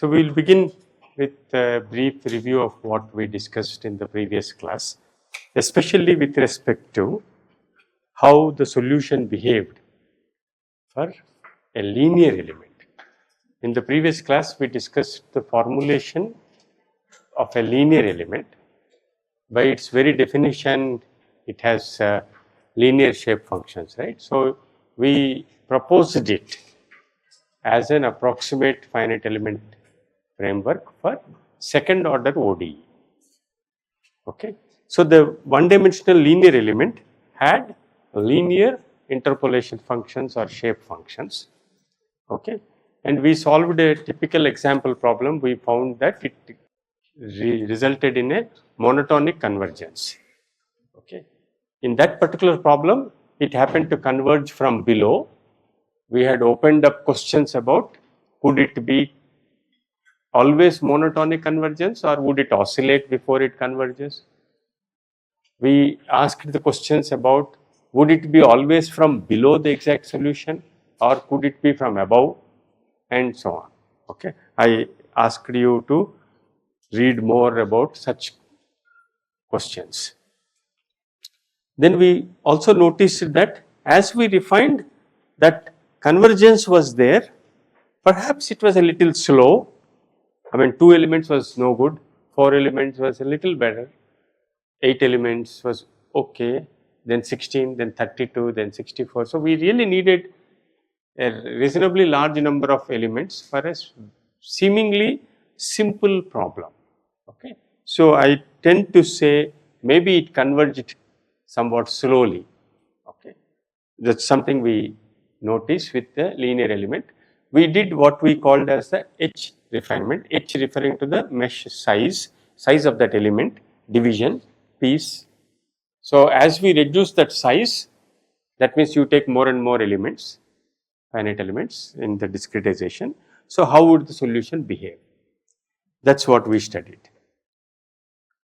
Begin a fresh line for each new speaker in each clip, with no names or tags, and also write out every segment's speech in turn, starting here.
So, we will begin with a brief review of what we discussed in the previous class, especially with respect to how the solution behaved for a linear element. In the previous class, we discussed the formulation of a linear element. By its very definition, it has linear shape functions, right? So, we proposed it as an approximate finite element framework for second order ODE. Okay. So, the one dimensional linear element had linear interpolation functions or shape functions. Okay. And we solved a typical example problem. We found that it resulted in a monotonic convergence. Okay. In that particular problem, it happened to converge from below. We had opened up questions about could it be always monotonic convergence or would it oscillate before it converges? We asked the questions about would it be always from below the exact solution or could it be from above, and so on. Okay. I asked you to read more about such questions. Then we also noticed that as we refined that convergence was there, perhaps it was a little slow. I mean 2 elements was no good, 4 elements was a little better, 8 elements was okay, then 16, then 32, then 64. So, we really needed a reasonably large number of elements for a seemingly simple problem. Okay. So, I tend to say maybe it converged somewhat slowly. Okay. That is something we notice with the linear element. We did what we called as the H refinement, H referring to the mesh size of that element, division, piece. So, as we reduce that size, that means you take more and more elements, finite elements in the discretization. So, how would the solution behave? That is what we studied.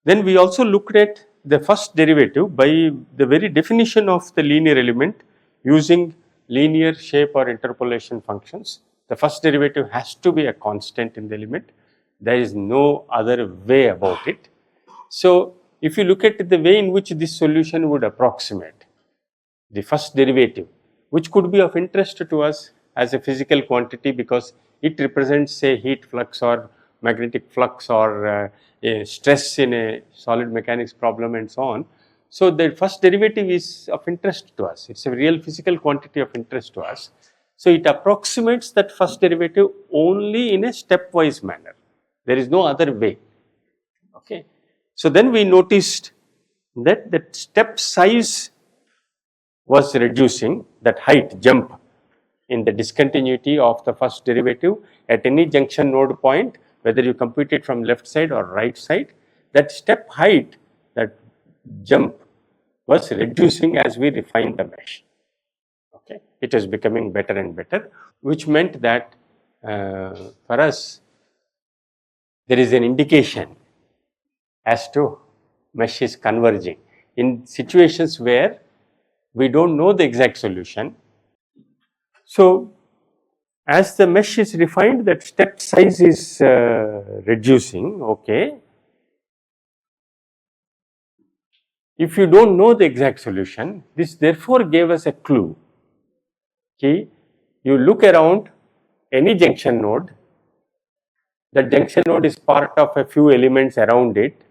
Then we also looked at the first derivative by the very definition of the linear element using linear shape or interpolation functions. The first derivative has to be a constant in the element. There is no other way about it. So, if you look at the way in which this solution would approximate the first derivative, which could be of interest to us as a physical quantity because it represents say heat flux or magnetic flux or a stress in a solid mechanics problem and so on. So, the first derivative is of interest to us, it is a real physical quantity of interest to us. So, it approximates that first derivative only in a stepwise manner, there is no other way. Okay. So, then we noticed that the step size was reducing, that height jump in the discontinuity of the first derivative at any junction node point, whether you compute it from left side or right side, that step height, that jump was reducing as we refined the mesh. Okay. It is becoming better and better, which meant that for us there is an indication as to mesh is converging in situations where we do not know the exact solution. So, as the mesh is refined, that step size is reducing. Okay. If you do not know the exact solution, this therefore gave us a clue. Okay. You look around any junction node, that junction node is part of a few elements around it,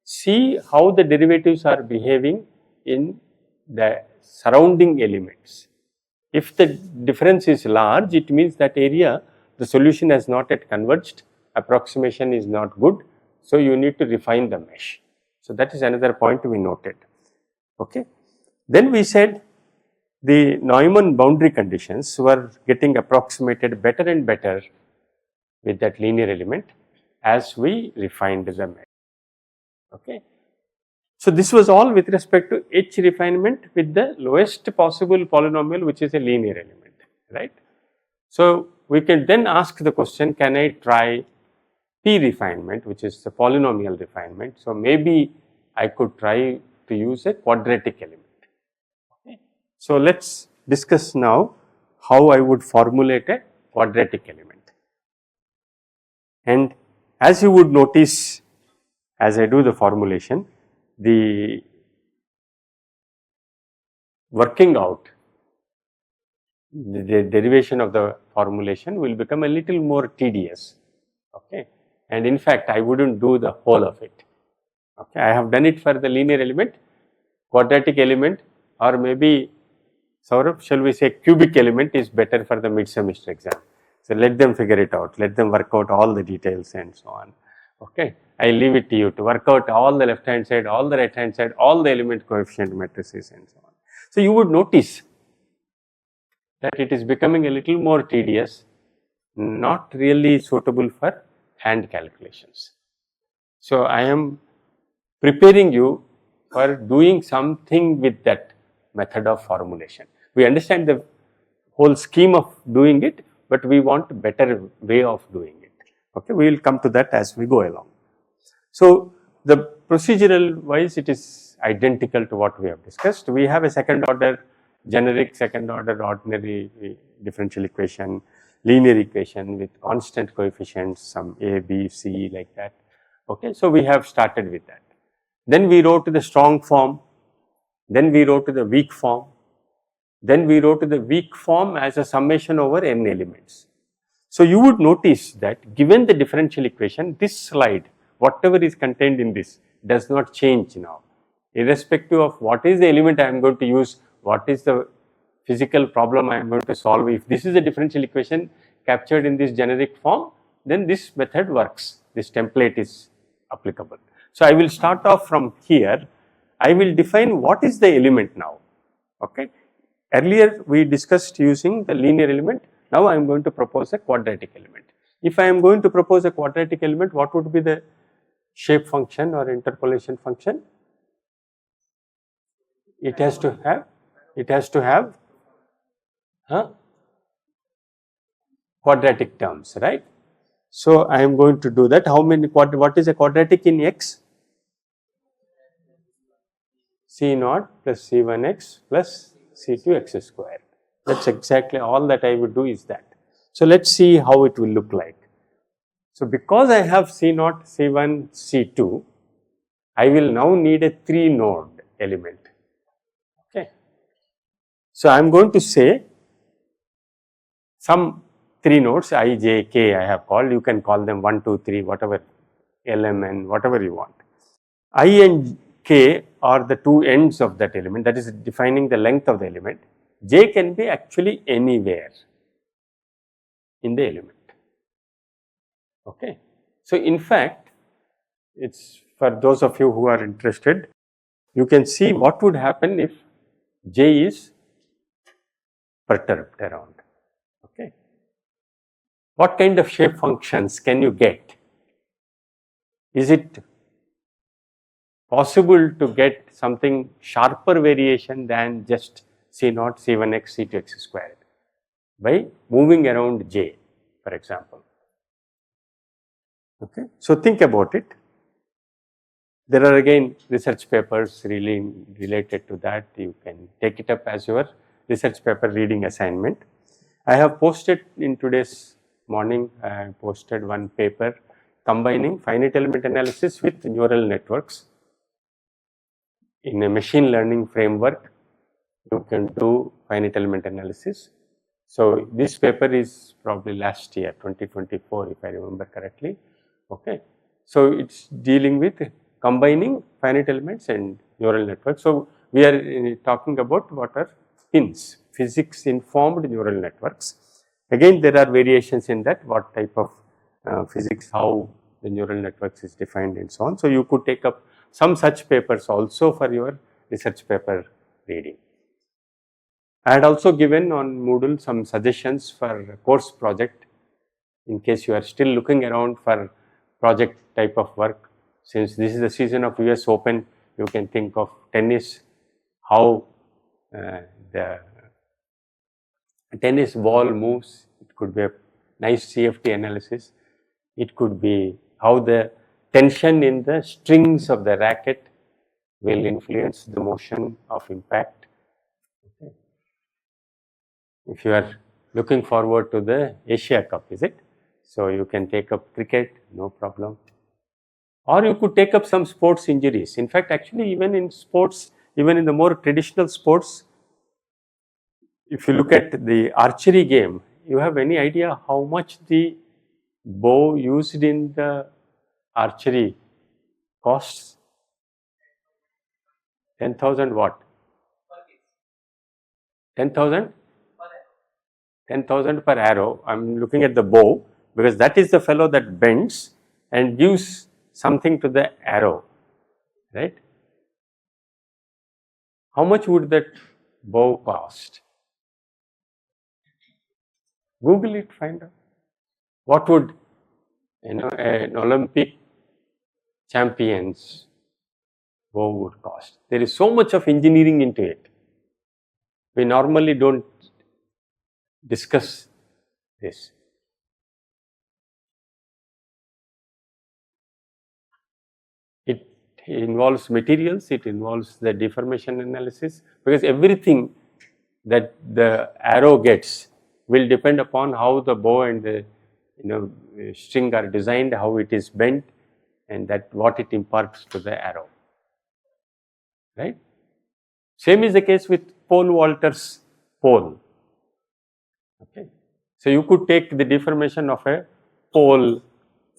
see how the derivatives are behaving in the surrounding elements. If the difference is large, it means that area the solution has not yet converged, approximation is not good. So, you need to refine the mesh. So, that is another point we noted. Okay. Then we said the Neumann boundary conditions were getting approximated better and better with that linear element as we refined the mesh. Okay. So, this was all with respect to H refinement with the lowest possible polynomial, which is a linear element, right. So, we can then ask the question, can I try P refinement, which is the polynomial refinement. So, maybe I could try to use a quadratic element. Okay. So, let us discuss now how I would formulate a quadratic element. And as you would notice as I do the formulation, the working out, the derivation of the formulation will become a little more tedious, okay. And in fact, I would not do the whole of it, okay. I have done it for the linear element, quadratic element, or maybe Saurabh, shall we say cubic element is better for the mid-semester exam. So, let them figure it out, let them work out all the details and so on, okay. I leave it to you to work out all the left hand side, all the right hand side, all the element coefficient matrices and so on. So, you would notice that it is becoming a little more tedious, not really suitable for hand calculations. So, I am preparing you for doing something with that method of formulation. We understand the whole scheme of doing it, but we want a better way of doing it, okay. We will come to that as we go along. So, the procedural wise it is identical to what we have discussed. We have a second order, generic second order ordinary differential equation, linear equation with constant coefficients, some a, b, c like that, okay. So, we have started with that. Then we wrote the strong form, then we wrote the weak form, then we wrote the weak form as a summation over n elements. So, you would notice that given the differential equation, this slide, whatever is contained in this does not change now, irrespective of what is the element I am going to use, what is the physical problem I am going to solve. If this is a differential equation captured in this generic form, then this method works, this template is applicable. So, I will start off from here, I will define what is the element now, okay. Earlier we discussed using the linear element, now I am going to propose a quadratic element. If I am going to propose a quadratic element, what would be the shape function or interpolation function? It has to have quadratic terms, right. So, I am going to do that. How many, what is a quadratic in x? C0 plus C1x plus C2x square. That is exactly all that I would do is that. So, let us see how it will look like. So, because I have C0, C1, C2, I will now need a 3 node element, okay. So, I am going to say some 3 nodes I, j, k I have called, you can call them 1, 2, 3, whatever, L, M, N, whatever you want. I and k are the two ends of that element, that is defining the length of the element. J can be actually anywhere in the element, okay. So, in fact, it is for those of you who are interested, you can see what would happen if J is perturbed around, okay. What kind of shape functions can you get? Is it possible to get something sharper variation than just C0, C1x, C2x squared by moving around J, for example, okay. So, think about it. There are again research papers really related to that, you can take it up as your research paper reading assignment. I have posted in today's morning, I posted one paper combining finite element analysis with neural networks. In a machine learning framework, you can do finite element analysis. So, this paper is probably last year 2024 if I remember correctly, okay. So, it is dealing with combining finite elements and neural networks. So, we are talking about what are PINs, physics informed neural networks. Again, there are variations in that, what type of physics, how the neural networks is defined and so on. So, you could take up some such papers also for your research paper reading. I had also given on Moodle some suggestions for course project in case you are still looking around for project type of work. Since this is the season of US Open, you can think of tennis, how the tennis ball moves, it could be a nice CFT analysis, it could be how the tension in the strings of the racket will influence the motion of impact. Okay. If you are looking forward to the Asia Cup, is it? So you can take up cricket, no problem. Or you could take up some sports injuries. In fact, actually even in sports, even in the more traditional sports, if you look at the archery game, you have any idea how much the bow used in the archery costs? 10,000 what? 10,000? 10,000 per arrow. I am looking at the bow because that is the fellow that bends and gives something to the arrow, right? How much would that bow cost? Google it, find out. What would an Olympic champion's bow would cost? There is so much of engineering into it. We normally don't discuss this. It involves materials, it involves the deformation analysis, because everything that the arrow gets will depend upon how the bow and the string are designed, how it is bent, and that what it imparts to the arrow, right? Same is the case with pole vaulter's pole. Okay, so you could take the deformation of a pole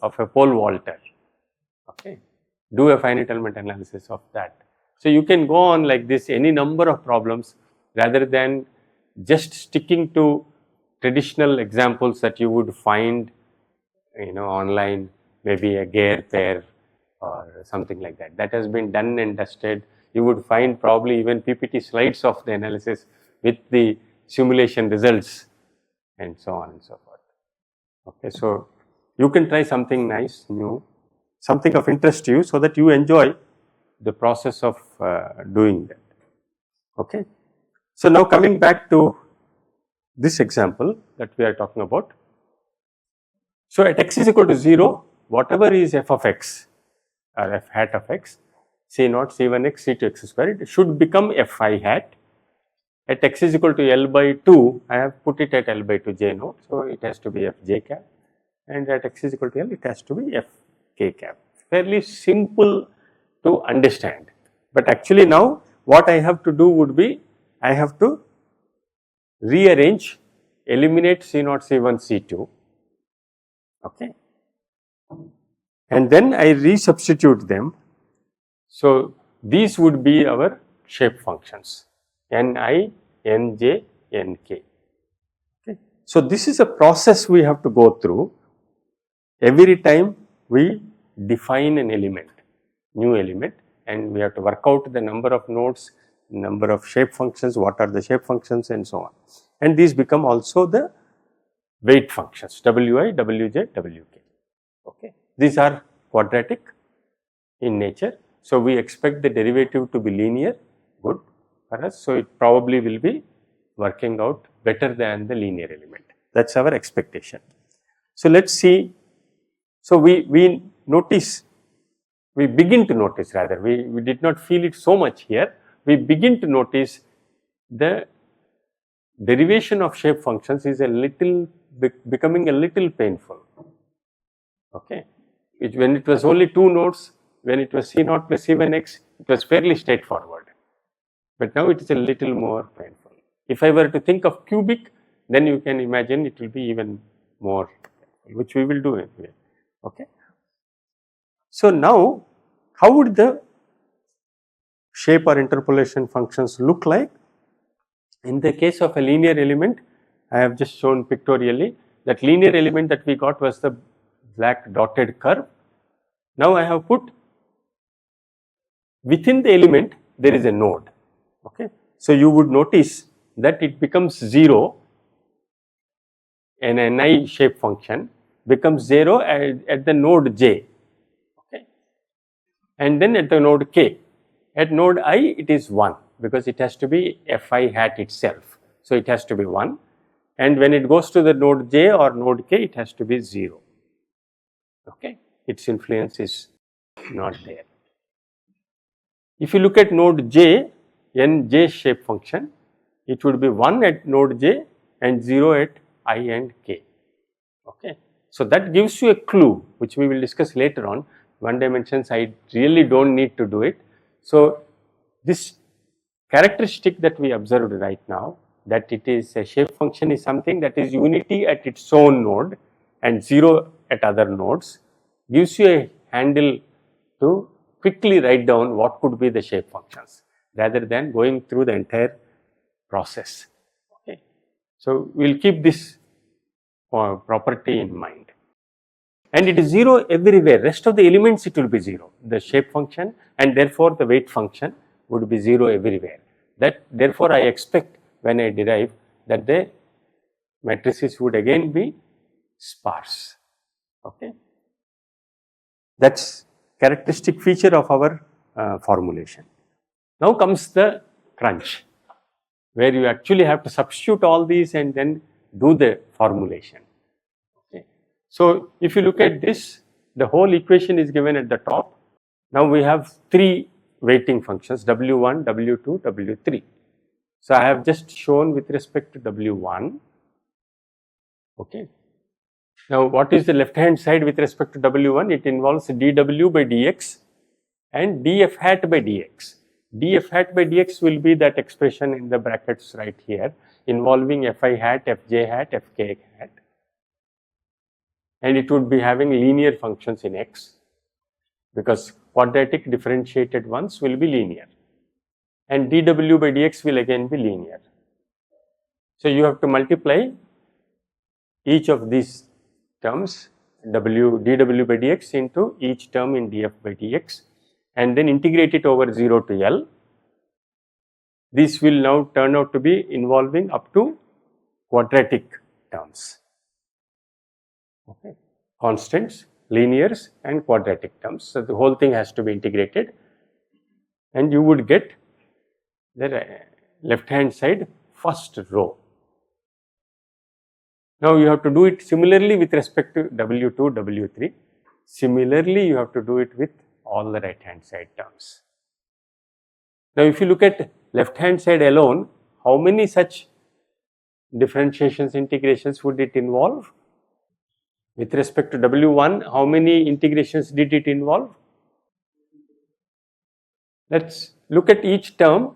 vaulter. Okay, do a finite element analysis of that. So you can go on like this, any number of problems, rather than just sticking to traditional examples that you would find online, maybe a gear pair or something like that. That has been done and dusted. You would find probably even PPT slides of the analysis with the simulation results and so on and so forth. Okay, so you can try something nice, new, something of interest to you, so that you enjoy the process of doing that. Okay, so now coming back to this example that we are talking about. So at x is equal to 0, whatever is f of x or f hat of x, c0, c1x, c2x square, it should become fi hat. At x is equal to L by 2, I have put it at L by 2 j naught, so it has to be f j cap, and at x is equal to L, it has to be f k cap. Fairly simple to understand, but actually now what I have to do would be, I have to rearrange, eliminate c0, c1, c2, okay, and then I resubstitute them. So these would be our shape functions, ni, nj, nk. Okay. So this is a process we have to go through every time we define an element, new element, and we have to work out the number of nodes, number of shape functions, what are the shape functions, and so on. And these become also the weight functions, wi, wj, wk. Okay. These are quadratic in nature, so we expect the derivative to be linear, good for us. So it probably will be working out better than the linear element. That is our expectation. So let us see. So we begin to notice, rather, we did not feel it so much here. We begin to notice the derivation of shape functions is a little becoming a little painful. Okay, when it was only 2 nodes, when it was c0 plus c1x, it was fairly straightforward, but now it is a little more painful. If I were to think of cubic, then you can imagine it will be even more painful, which we will do anyway. Okay. So now, how would the shape or interpolation functions look like? In the case of a linear element, I have just shown pictorially that linear element that we got was the black dotted curve. Now I have put within the element there is a node. Okay. So you would notice that it becomes 0, an ni shape function becomes 0 at the node j, okay, and then at the node k. At node I it is 1, because it has to be fi hat itself. So it has to be 1, and when it goes to the node j or node k, it has to be 0. Okay, its influence is not there. If you look at node j, nj shape function, it would be 1 at node j and 0 at I and k. Okay. So that gives you a clue, which we will discuss later on. One dimensions, I really don't need to do it. So this characteristic that we observed right now, that it is a shape function, is something that is unity at its own node and 0 at other nodes, gives you a handle to quickly write down what could be the shape functions rather than going through the entire process. Okay. So we will keep this property in mind, and it is 0 everywhere. Rest of the elements it will be 0, the shape function, and therefore the weight function would be 0 everywhere. That therefore I expect when I derive that the matrices would again be sparse. Okay. That is characteristic feature of our formulation. Now comes the crunch, where you actually have to substitute all these and then do the formulation. Okay. So if you look at this, the whole equation is given at the top. Now we have 3 weighting functions, W1, W2, W3. So I have just shown with respect to W1. Okay. Now what is the left hand side with respect to W1? It involves dW by dx and df hat by dx. Df hat by dx will be that expression in the brackets right here, involving fi hat, fj hat, fk hat, and it would be having linear functions in x, because quadratic differentiated ones will be linear, and dw by dx will again be linear. So you have to multiply each of these terms, dw by dx, into each term in df by dx, and then integrate it over 0 to L. This will now turn out to be involving up to quadratic terms. Okay. Constants, linears and quadratic terms. So the whole thing has to be integrated, and you would get the left hand side first row. Now you have to do it similarly with respect to W2, W3. Similarly, you have to do it with all the right hand side terms. Now if you look at left hand side alone, how many such differentiations, integrations would it involve? With respect to W1, how many integrations did it involve? Let us look at each term,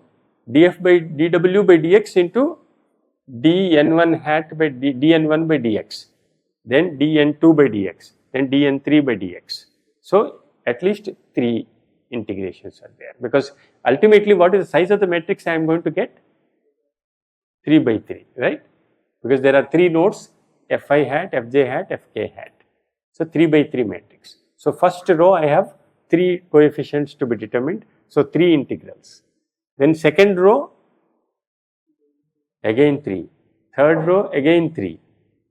df by dw by dx into dn1 hat by dn1 by dx, then dn2 by dx, then dn3 by dx. So at least 3 integrations are there, because ultimately what is the size of the matrix I am going to get? 3 by 3, right? Because there are 3 nodes, fi hat, fj hat, fk hat. So 3 by 3 matrix. So first row I have 3 coefficients to be determined, so 3 integrals. Then second row again 3, third row again 3.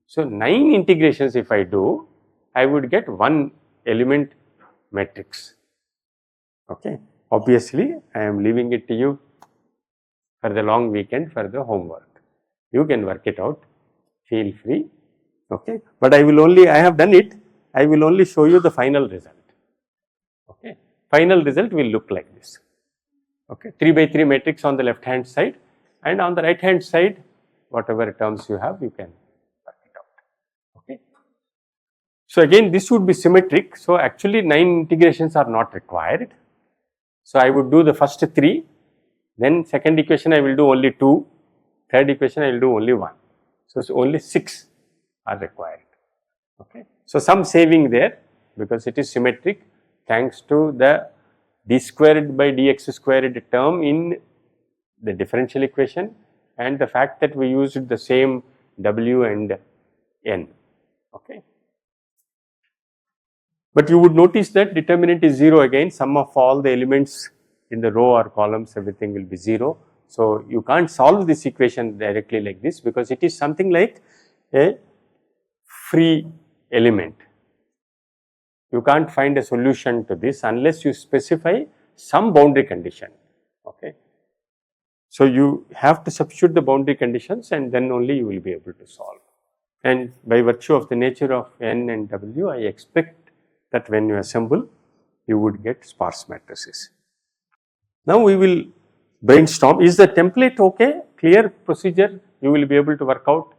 So 9 integrations if I do, I would get 1 element matrix. Okay. Obviously, I am leaving it to you for the long weekend for the homework. You can work it out, feel free. Okay. But I have done it, I will only show you the final result. Okay. Final result will look like this. Okay. 3 by 3 matrix on the left hand side, and on the right hand side, whatever terms you have, you can work it out. Okay. So again, this would be symmetric. So actually 9 integrations are not required. So I would do the first 3, then second equation I will do only 2, third equation I will do only 1. So only 6 are required. Okay. So some saving there, because it is symmetric, thanks to the d squared by dx squared term in the differential equation, and the fact that we used the same w and n. Okay. But you would notice that determinant is 0 again, sum of all the elements in the row or columns, everything will be 0. So you can't solve this equation directly like this, because it is something like a free element. You can't find a solution to this unless you specify some boundary condition. Okay. So you have to substitute the boundary conditions, and then only you will be able to solve. And by virtue of the nature of n and w, I expect that when you assemble, you would get sparse matrices. Now we will brainstorm. Is the template okay? Clear procedure? You will be able to work out.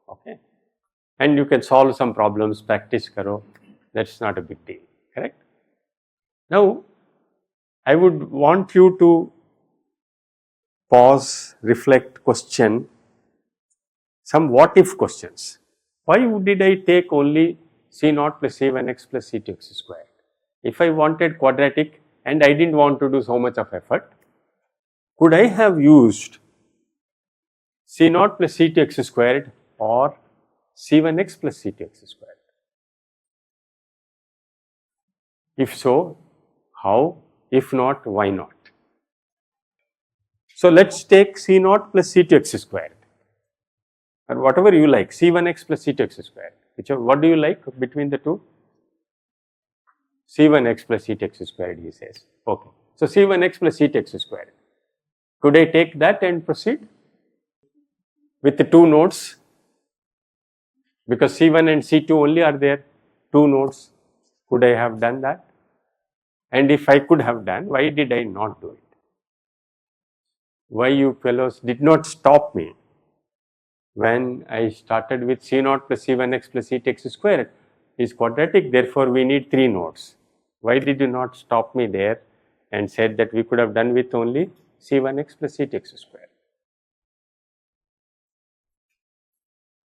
Okay. and you can solve some problems, practice karo, that's not a big deal, correct? Now, I would want you to pause, reflect, question some what if questions. Why did I take only C0 plus C1x plus C2x squared? If I wanted quadratic and I didn't want to do so much of effort, could I have used C0 plus C2x squared or C1x plus C2x squared? If so, how? If not, why not? So, let us take C0 plus C2x squared, or whatever you like, C1x plus C2x squared, whichever, what do you like between the two? C1x plus C2x squared, he says. Okay. So, C1x plus C2x squared. Could I take that and proceed with the two nodes? Because C1 and C2 only are there, two nodes. Could I have done that? And if I could have done, why did I not do it? Why you fellows did not stop me when I started with C0 plus C1x plus C2x squared is quadratic, therefore we need three nodes. Why did you not stop me there and said that we could have done with only C1x plus C2x squared?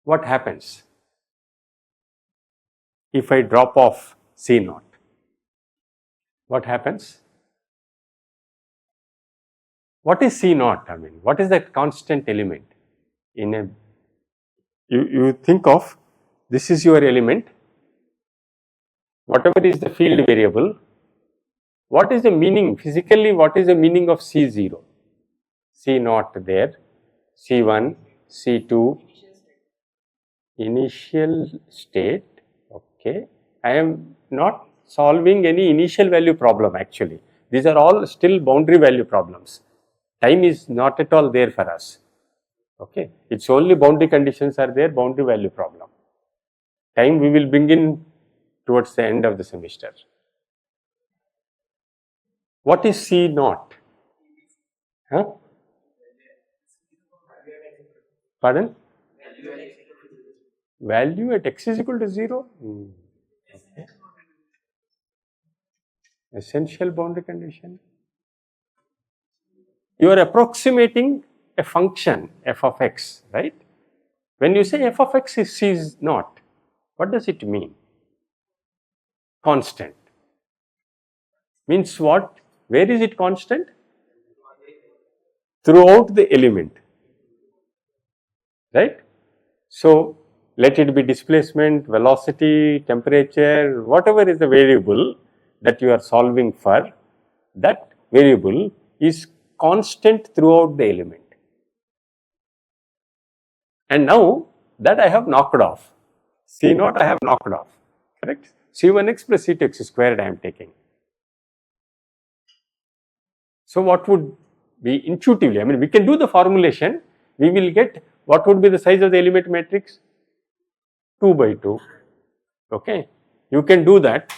What happens if I drop off C0? What happens? What is C0? I mean, what is that constant element in a, you think of this is your element, whatever is the field variable, what is the meaning physically, what is the meaning of C0? C0 there, C1, C2, initial state, okay. I am not solving any initial value problem actually, these are all still boundary value problems. Time is not at all there for us, okay. It's only boundary conditions are there, boundary value problem. Time we will bring in towards the end of the semester. What is C0? Huh? Pardon? Value at x is equal to 0? Okay. Essential boundary condition. You are approximating a function f of x, right? When you say f of x is C0, what does it mean? Constant. Means what? Where is it constant? Throughout the element, right? So, let it be displacement, velocity, temperature, whatever is the variable that you are solving for, that variable is constant throughout the element. And now that I have knocked off, C0 I have knocked off, correct? C1x plus C2x squared I am taking. So, what would be intuitively, I mean we can do the formulation, we will get what would be the size of the element matrix? 2 by 2, okay. You can do that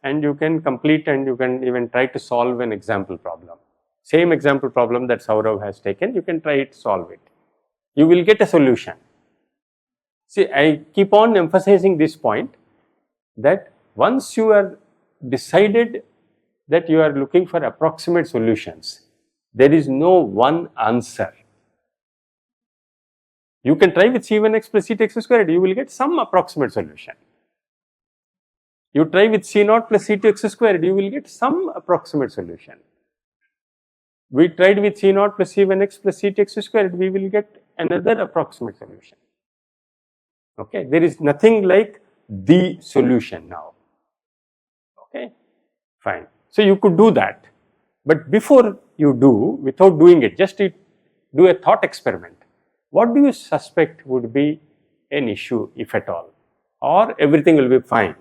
and you can complete and you can even try to solve an example problem. Same example problem that Saurav has taken, you can try to solve it. You will get a solution. See, I keep on emphasizing this point that once you are decided that you are looking for approximate solutions, there is no one answer. You can try with C1x plus C2x squared, you will get some approximate solution. You try with C0 plus C2x squared, you will get some approximate solution. We tried with C0 plus C1x plus C2x squared, we will get another approximate solution. Okay, there is nothing like the solution now. Okay, fine. So, you could do that, but before you do, without doing it, just do a thought experiment. What do you suspect would be an issue, if at all, or everything will be fine?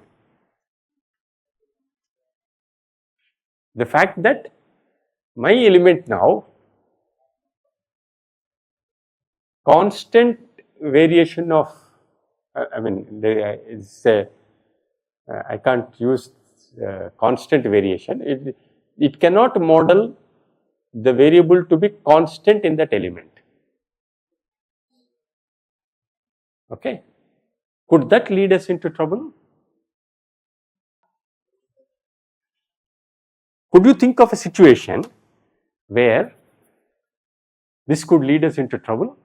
The fact that my element now, constant variation of, I mean, there is I can't use constant variation, it cannot model the variable to be constant in that element. Okay. Could that lead us into trouble? Could you think of a situation where this could lead us into trouble?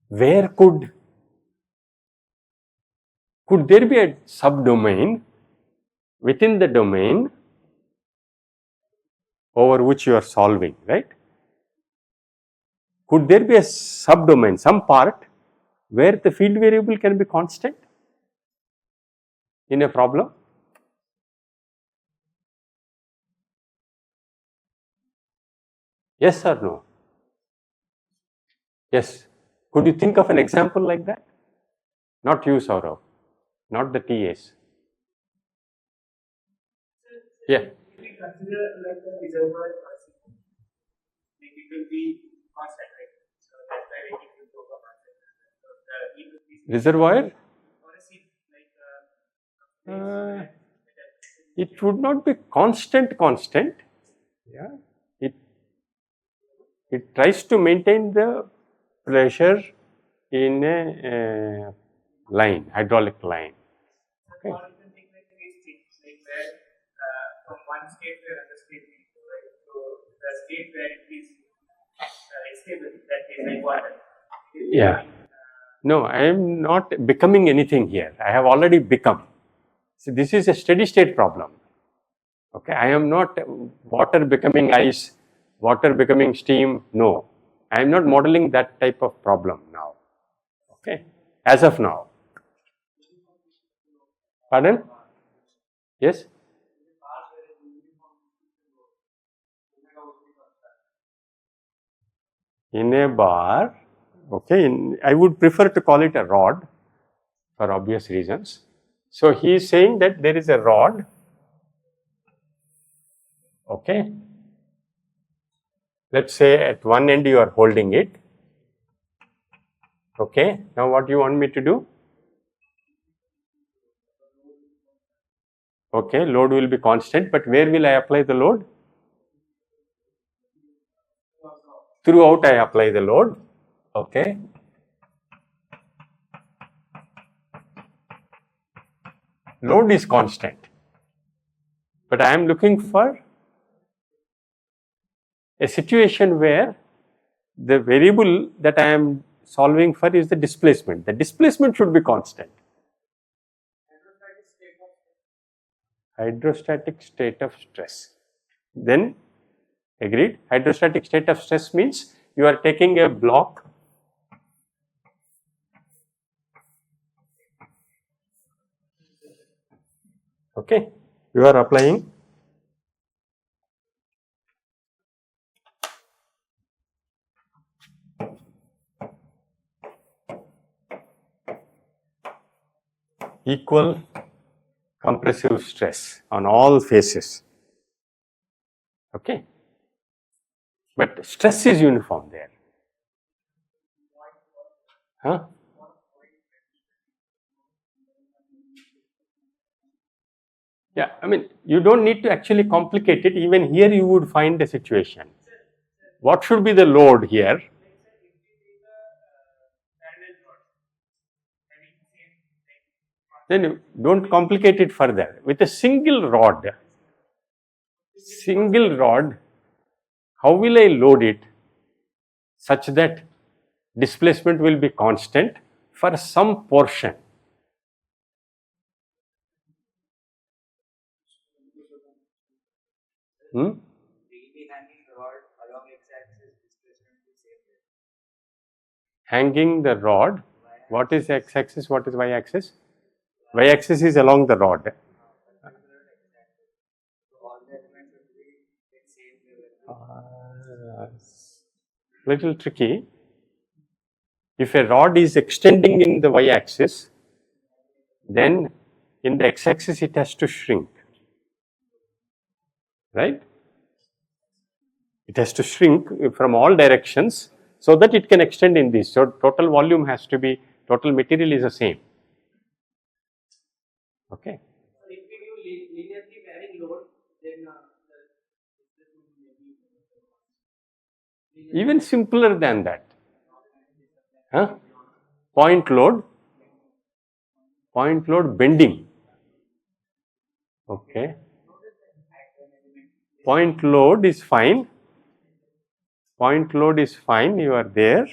Where could there be a subdomain within the domain over which you are solving, right? Could there be a subdomain, some part where the field variable can be constant in a problem? Yes or no? Yes. Could you think of an example like that? Not you, Saurav, not the TAs. Yeah.
We consider like the reservoir, like it will be constant, right? So that's why we need to go for constant. So the
Reservoir?
or a seed like
It would not be constant. Yeah. It tries to maintain the pressure in a line, hydraulic line. Okay.
or you can take like a state, like where from one state to another state we go, right? So the state where it is stable, that is like water.
Yeah. No, I am not becoming anything here. I have already become. So this is a steady state problem. Okay, I am not water becoming ice, water becoming steam. No, I am not modeling that type of problem now. Okay, as of now. Pardon? Yes? In a bar, okay, I would prefer to call it a rod for obvious reasons. So he is saying that there is a rod, okay. Let's say at one end you are holding it. Okay, now what do you want me to do? Okay, load will be constant, but where will I apply the load? Throughout I apply the load. Okay. Load is constant, but I am looking for a situation where the variable that I am solving for is the displacement. The displacement should be constant. Hydrostatic state of stress. Then, agreed, hydrostatic state of stress means you are taking a block okay, you are applying equal compressive stress on all faces, okay, but stress is uniform there. Huh? Yeah, I mean, you don't need to actually complicate it. Even here you would find a situation. What should be the load here? Then you don't complicate it further. With a single rod, how will I load it such that displacement will be constant for some portion? Hanging the rod, what is x-axis, what is y-axis? Y-axis is along the rod. Little tricky. If a rod is extending in the y-axis, then in the x-axis it has to shrink, right? It has to shrink from all directions so that it can extend in this. So total volume has to be, total material is the same. Okay.
So if we do linearly varying load,
Even simpler than that. Huh? Point load bending. Okay. Point load is fine. Point load is fine, you are there.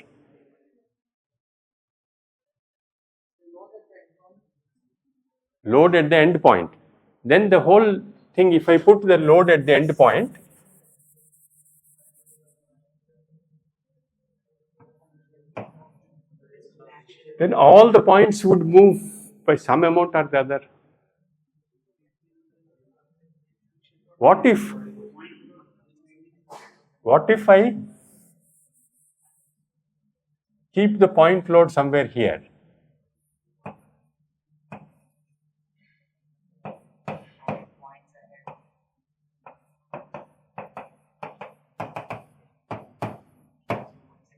Load at the end point. Then the whole thing, if I put the load at the end point, then all the points would move by some amount or the other. What if I keep the point load somewhere here?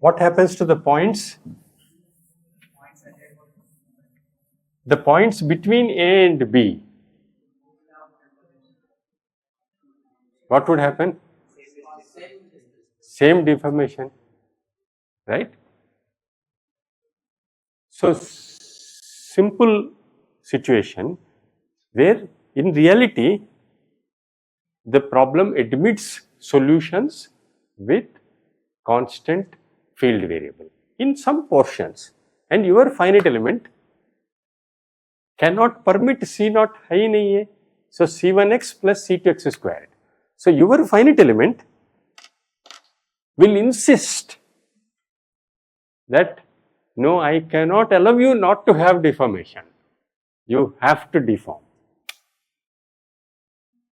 What happens to the points? The points between A and B. What would happen? Same deformation, right? So, simple situation where in reality the problem admits solutions with constant field variable in some portions, and your finite element cannot permit C naught hai nahi hai. So, C1x plus C2x squared. So, your finite element will insist that no, I cannot allow you not to have deformation. You have to deform.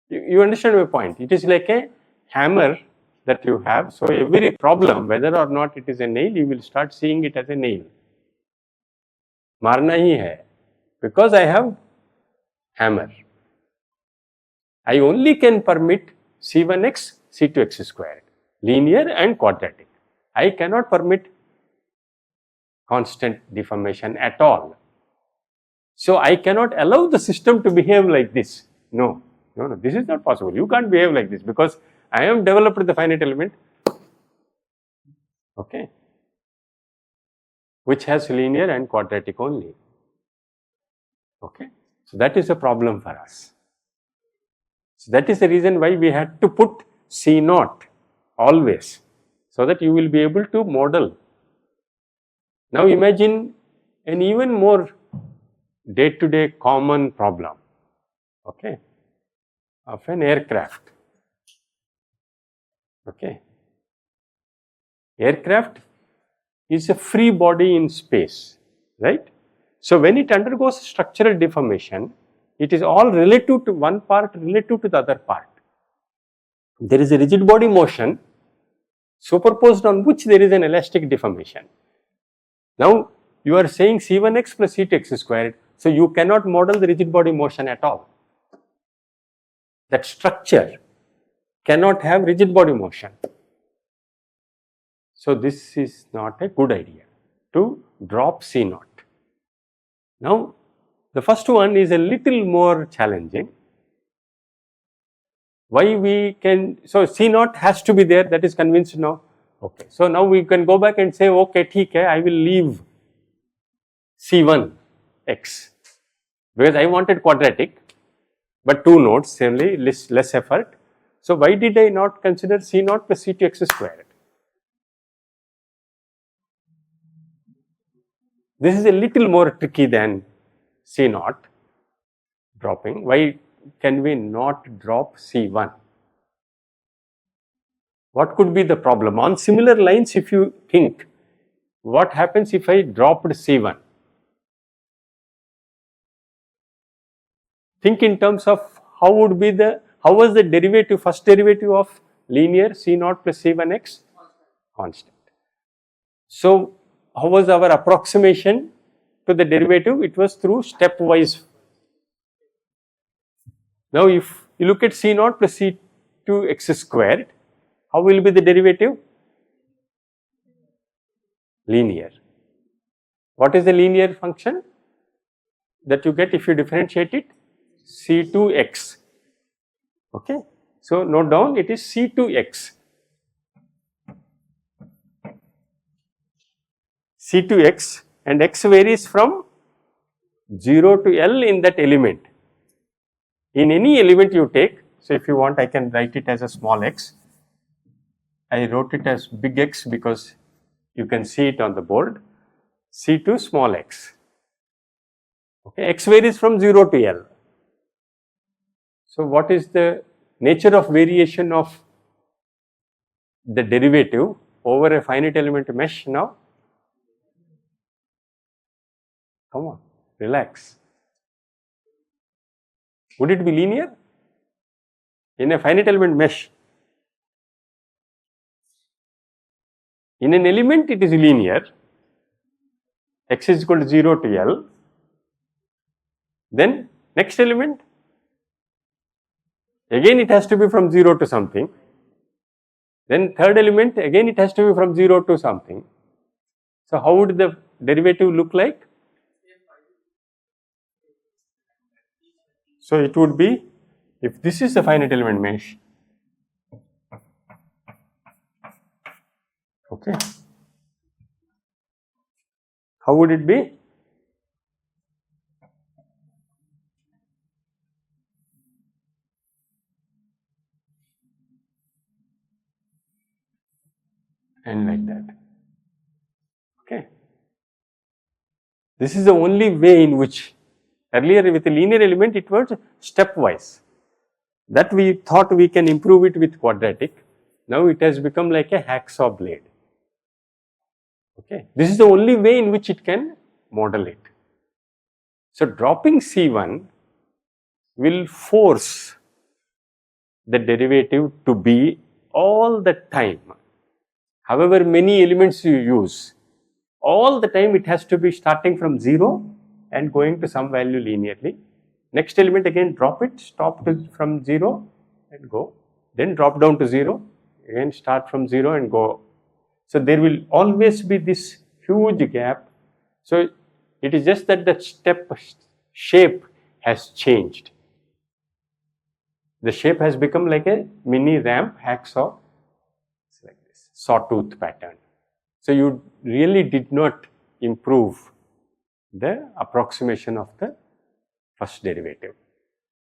You understand my point? It is like a hammer that you have. So, every problem, whether or not it is a nail, you will start seeing it as a nail. Marna hi hai, because I have hammer. I only can permit C1x, C2x squared, linear and quadratic. I cannot permit constant deformation at all. So, I cannot allow the system to behave like this. No, this is not possible. You can't behave like this because I have developed the finite element, okay, which has linear and quadratic only. Okay. So, that is a problem for us. So, that is the reason why we had to put C naught always, so that you will be able to model. Now, imagine an even more day-to-day common problem, okay, of an aircraft. Okay. Aircraft is a free body in space, right? So, when it undergoes structural deformation, it is all relative to one part, relative to the other part. There is a rigid body motion superposed on which there is an elastic deformation. Now, you are saying C1x plus C2x squared, so you cannot model the rigid body motion at all. That structure cannot have rigid body motion. So, this is not a good idea to drop C naught. Now, the first one is a little more challenging. Why we can, so C naught has to be there, that is convinced now. Okay. So, now we can go back and say, okay, theek hai, I will leave C1x because I wanted quadratic, but two nodes, similarly less effort. So, why did I not consider C naught plus C2x squared? This is a little more tricky than C naught dropping. Why can we not drop C1? What could be the problem? On similar lines, if you think, what happens if I dropped C1? Think in terms of how was the derivative, first derivative of linear C naught plus C1x? Constant. So, how was our approximation to the derivative? It was through stepwise. Now, if you look at C naught plus C2x squared, how will be the derivative? Linear. What is the linear function that you get if you differentiate it? C2x. Okay. So, note down, it is C2x. C to x, and x varies from 0 to L in that element. In any element you take, so if you want I can write it as a small x. I wrote it as big X because you can see it on the board, C to small x. Okay, x varies from 0 to L. So, what is the nature of variation of the derivative over a finite element mesh now? Come on, relax. Would it be linear? In a finite element mesh, in an element it is linear, x is equal to 0 to L, then next element, again it has to be from 0 to something, then third element again it has to be from 0 to something. So, how would the derivative look like? So, it would be, if this is a finite element mesh, okay, how would it be? And like that. Okay. This is the only way in which earlier with a linear element it was stepwise. That we thought we can improve it with quadratic. Now it has become like a hacksaw blade. Okay. This is the only way in which it can model it. So, dropping C1 will force the derivative to be all the time, however many elements you use, all the time it has to be starting from 0 and going to some value linearly. Next element again drop it, stop from 0 and go, then drop down to 0, again start from 0 and go. So, there will always be this huge gap. So, it is just that the step shape has changed. The shape has become like a mini ramp hacksaw, it's like this sawtooth pattern. So, you really did not improve the approximation of the first derivative.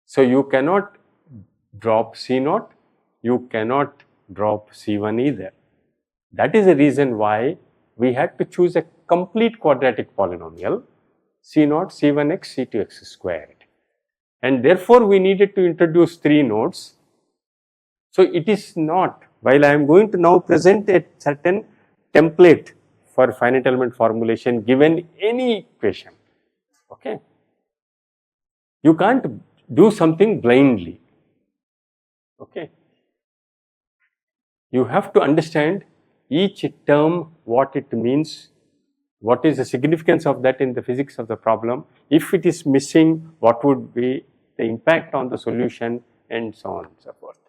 So, you cannot drop C0, you cannot drop C1 either. That is the reason why we had to choose a complete quadratic polynomial C0, C1x, C2x squared, and therefore we needed to introduce 3 nodes. So, it is not, while I am going to now present a certain template for finite element formulation given any equation, okay, you can't do something blindly, okay. You have to understand each term, what it means, what is the significance of that in the physics of the problem. If it is missing, what would be the impact on the solution, and so on and so forth.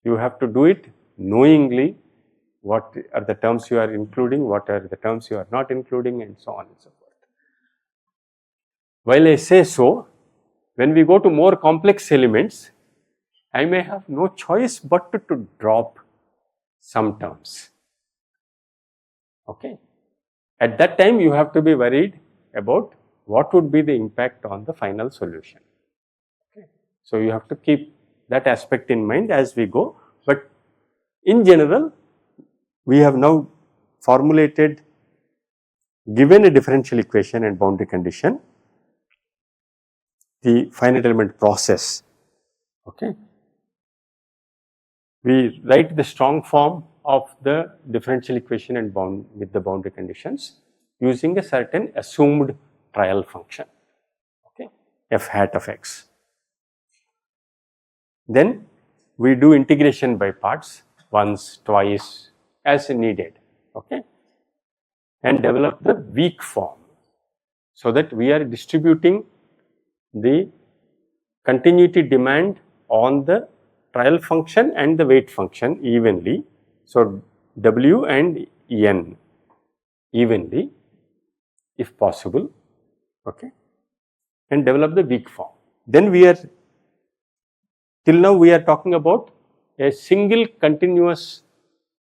You have to do it knowingly what are the terms you are including, what are the terms you are not including, and so on and so forth. While I say so, when we go to more complex elements, I may have no choice but to drop some terms, okay. At that time you have to be worried about what would be the impact on the final solution, okay. So, you have to keep that aspect in mind as we go, but in general we have now formulated, given a differential equation and boundary condition, the finite element process, okay. We write the strong form of the differential equation and with the boundary conditions using a certain assumed trial function, okay, f hat of x. Then we do integration by parts once, twice as needed, okay, and develop the weak form, so that we are distributing the continuity demand on the trial function and the weight function evenly. So, W and N evenly if possible, okay, and develop the weak form. Then we are, till now we are talking about a single continuous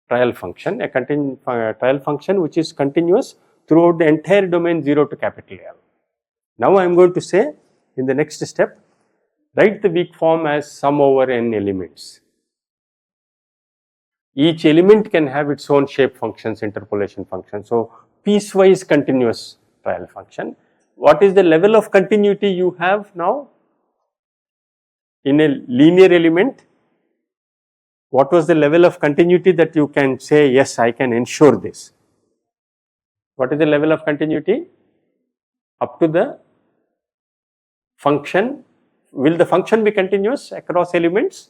trial function, a trial function which is continuous throughout the entire domain 0 to capital L. Now I am going to say in the next step, write the weak form as sum over n elements. Each element can have its own shape functions, interpolation function. So, piecewise continuous trial function. What is the level of continuity you have now? In a linear element, what was the level of continuity that you can say, yes, I can ensure this? What is the level of continuity? Up to the function. Will the function be continuous across elements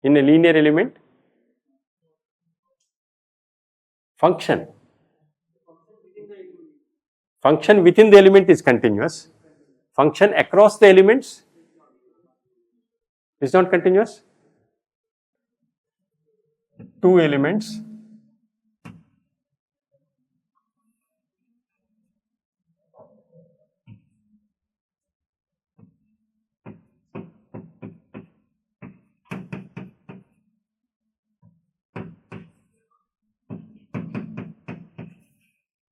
in a linear element? Function within the element is continuous. Function across the elements is not continuous. Two elements,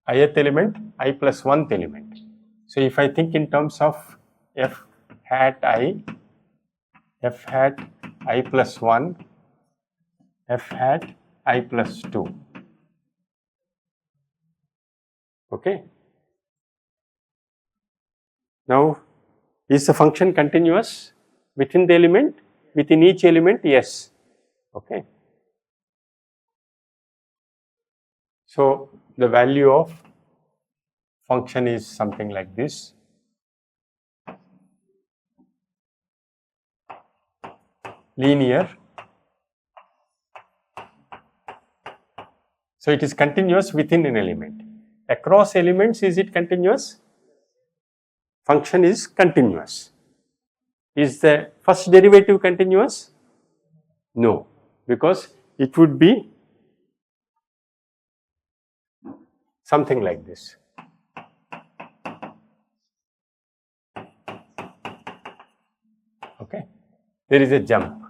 ith element, I plus 1th element. So, if I think in terms of f hat I plus 1, f hat I plus 2. Okay. Now, is the function continuous within the element? Within each element, yes. Okay. So, the value of function is something like this. Linear. So, it is continuous within an element. Across elements, is it continuous? Function is continuous. Is the first derivative continuous? No, because it would be something like this. Okay, there is a jump.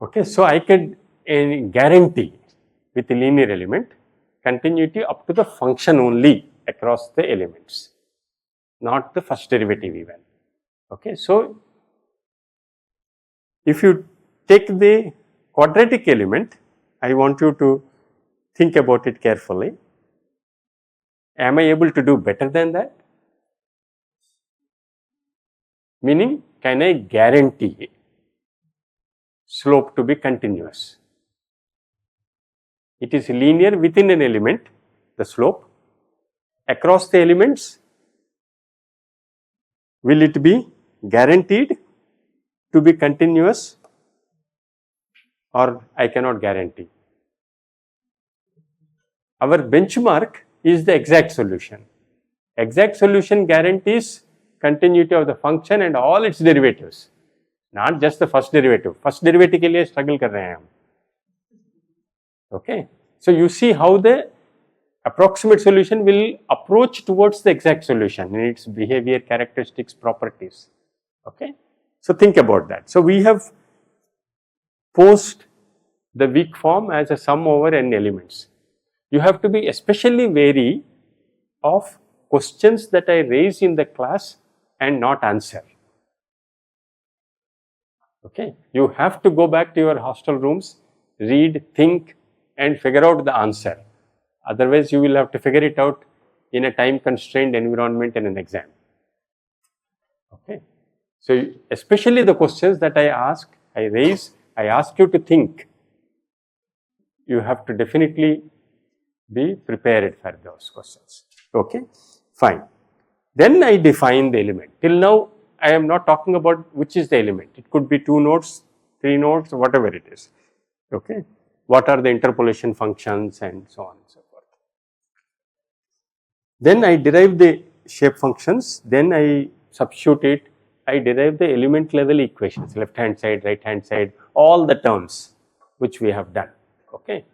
Okay, so I can guarantee with a linear element continuity up to the function only across the elements, not the first derivative even. Okay, so if you take the quadratic element, I want you to think about it carefully. Am I able to do better than that? Meaning, can I guarantee slope to be continuous? It is linear within an element, the slope. Across the elements, will it be guaranteed to be continuous, or I cannot guarantee? Our benchmark is the exact solution. Exact solution guarantees continuity of the function and all its derivatives, not just the first derivative. First derivative के लिए struggle कर रहे हैं हम. Okay, so you see how the approximate solution will approach towards the exact solution in its behavior, characteristics, properties. Okay, so think about that. So we have posed the weak form as a sum over n elements. You have to be especially wary of questions that I raise in the class and not answer. Okay, you have to go back to your hostel rooms, read, think, and figure out the answer. Otherwise, you will have to figure it out in a time constrained environment in an exam. Okay, so especially the questions that I raise, I ask you to think. You have to definitely be prepared for those questions. Okay, fine. Then I define the element. Till now, I am not talking about which is the element. It could be 2 nodes, 3 nodes, whatever it is. Okay, what are the interpolation functions and so on and so forth. Then I derive the shape functions. Then I substitute it. I derive the element level equations, left hand side, right hand side, all the terms which we have done. Okay.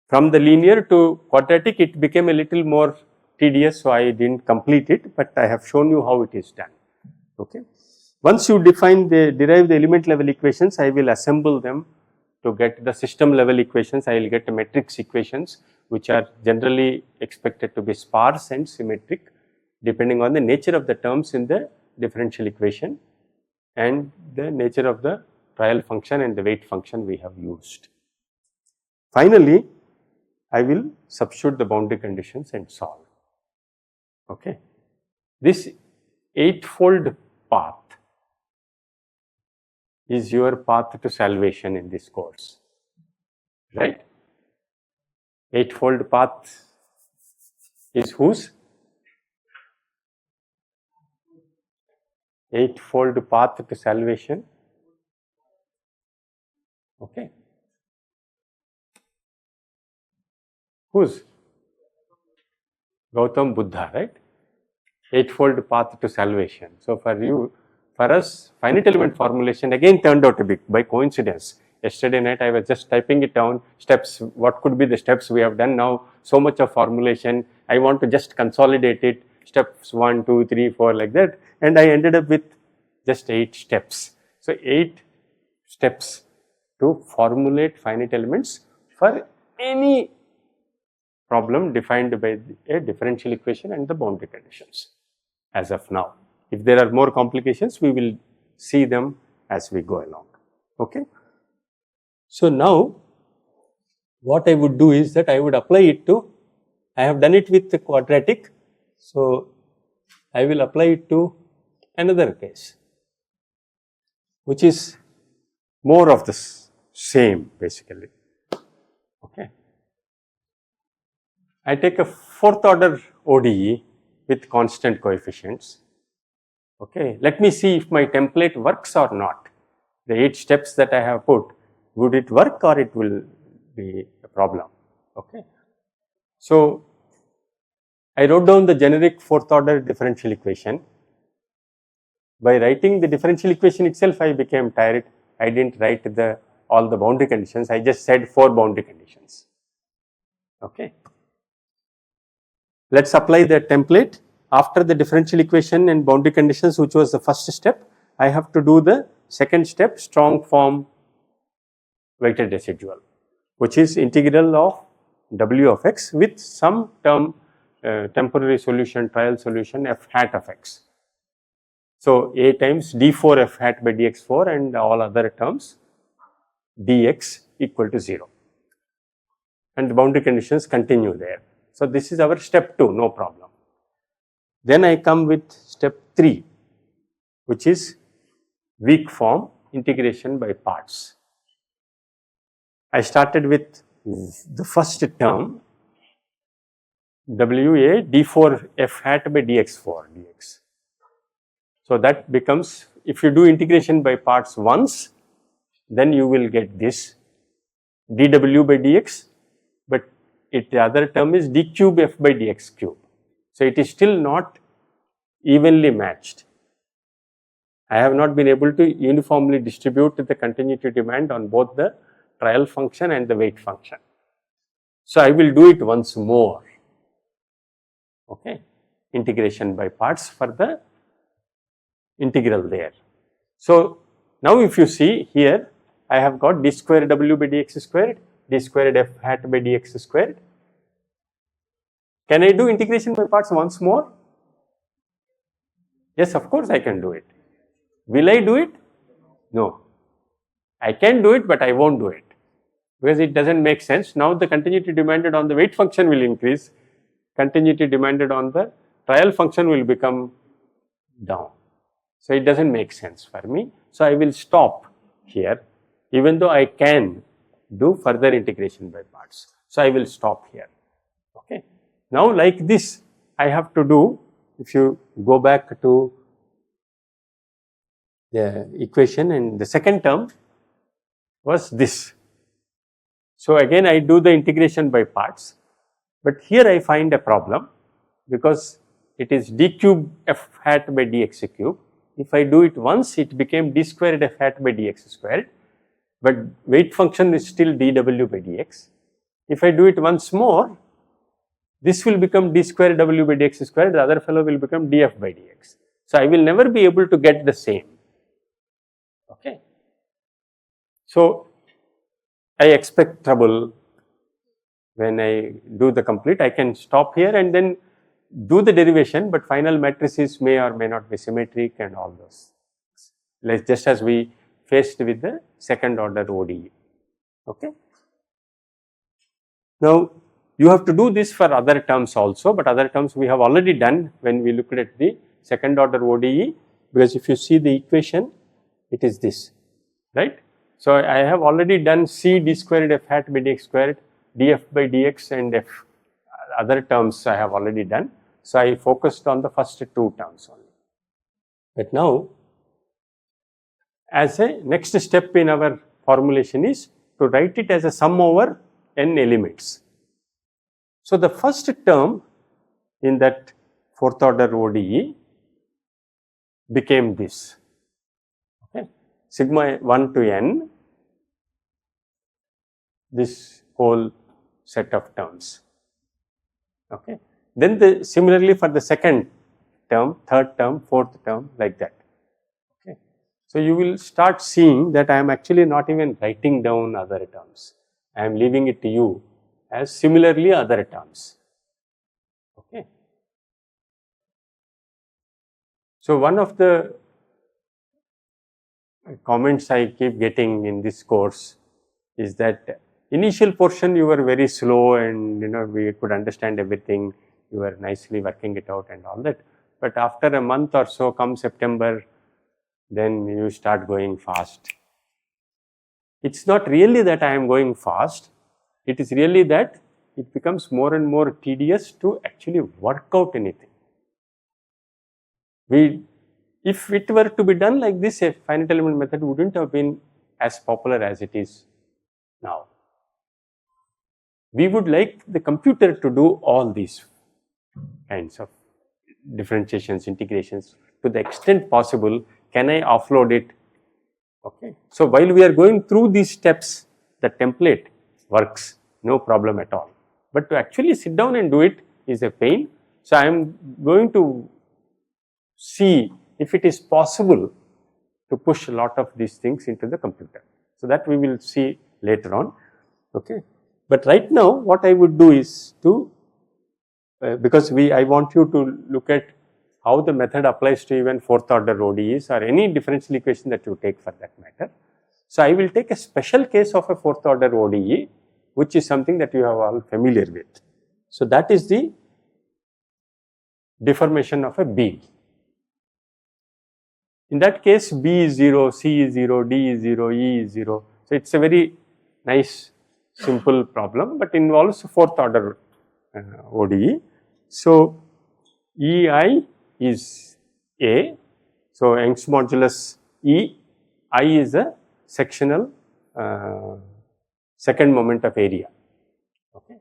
From the linear to quadratic, it became a little more tedious, so I didn't complete it, but I have shown you how it is done. Okay. Once you derive the element level equations, I will assemble them to get the system level equations, I will get matrix equations which are generally expected to be sparse and symmetric depending on the nature of the terms in the differential equation and the nature of the trial function and the weight function we have used. Finally, I will substitute the boundary conditions and solve. Okay. This eightfold path is your path to salvation in this course, right? Eightfold path is whose? Eightfold path to salvation. Okay. Whose? Gautam Buddha, right? Eightfold path to salvation. So for us, finite element formulation again turned out to be by coincidence. Yesterday night I was just typing it down, steps, what could be the steps we have done now, so much of formulation, I want to just consolidate it, steps 1, 2, 3, 4 like that, and I ended up with just 8 steps. So 8 steps to formulate finite elements for any problem defined by a differential equation and the boundary conditions as of now. If there are more complications, we will see them as we go along. Okay. So now what I would do is that I would apply it to, I have done it with the quadratic, so I will apply it to another case which is more of the same basically. Okay. I take a 4th order ODE with constant coefficients. Okay. Let me see if my template works or not. The 8 steps that I have put, would it work or it will be a problem? Okay. So I wrote down the generic 4th order differential equation. By writing the differential equation itself, I became tired. I didn't write all the boundary conditions. I just said 4 boundary conditions. Okay. Let's apply the template. After the differential equation and boundary conditions, which was the first step, I have to do the second step, strong form weighted residual, which is integral of w of x with some term temporary solution, trial solution f hat of x. So a times d4 f hat by dx4 and all other terms dx equal to 0, and the boundary conditions continue there. So this is our step 2, no problem. Then I come with step 3, which is weak form integration by parts. I started with the first term WA d4 f hat by dx4 dx. So that becomes, if you do integration by parts once, then you will get this dw by dx, but the other term is d cube f by dx cube. So it is still not evenly matched. I have not been able to uniformly distribute the continuity demand on both the trial function and the weight function. So I will do it once more. Okay, integration by parts for the integral there. So now if you see here, I have got d squared w by dx squared, d squared f hat by dx squared. Can I do integration by parts once more? Yes, of course I can do it. Will I do it? No. I can do it, but I won't do it because it doesn't make sense. Now the continuity demanded on the weight function will increase, continuity demanded on the trial function will become down. So it doesn't make sense for me. So I will stop here, even though I can do further integration by parts. So I will stop here. Okay. Now like this I have to do, if you go back to the equation, and the second term was this. So again I do the integration by parts, but here I find a problem because it is d cube f hat by dx cube. If I do it once, it became d squared f hat by dx squared, but weight function is still dw by dx. If I do it once more, this will become d squared w by dx squared, the other fellow will become df by dx. So I will never be able to get the same. Okay. So I expect trouble when I do the complete. I can stop here and then do the derivation, but final matrices may or may not be symmetric and all those. Like just as we faced with the second order ODE. Okay. Now, you have to do this for other terms also, but other terms we have already done when we looked at the second order ODE, because if you see the equation, it is this, right. So, I have already done C d squared f hat by dx squared, df by dx and f other terms I have already done. So, I focused on the first two terms only. But now, as a next step in our formulation is to write it as a sum over n elements. So, the first term in that fourth order ODE became this, okay, sigma 1 to n, this whole set of terms. Okay. Then similarly for the second term, third term, fourth term, like that. Okay. So, you will start seeing that I am actually not even writing down other terms. I am leaving it to you as similarly other terms. Okay. So, one of the comments I keep getting in this course is that initial portion you were very slow and we could understand everything, you were nicely working it out and all that, but after a month or so, come September, then you start going fast. It is not really that I am going fast, it is really that it becomes more and more tedious to actually work out anything. If it were to be done like this, a finite element method wouldn't have been as popular as it is now. We would like the computer to do all these kinds of differentiations, integrations to the extent possible. Can I offload it? Okay. So, while we are going through these steps, the template works, no problem at all, but to actually sit down and do it is a pain. So, I am going to see if it is possible to push a lot of these things into the computer. So, that we will see later on. Okay. But right now what I would do is to, because I want you to look at how the method applies to even fourth order ODEs or any differential equation that you take for that matter. So, I will take a special case of a fourth order ODE, which is something that you are all familiar with. So, that is the deformation of a beam. In that case, B is 0, C is 0, D is 0, E is 0. So, it is a very nice simple problem, but involves fourth order ODE. So, EI is A. So, Young's modulus E, I is a sectional second moment of area. Okay.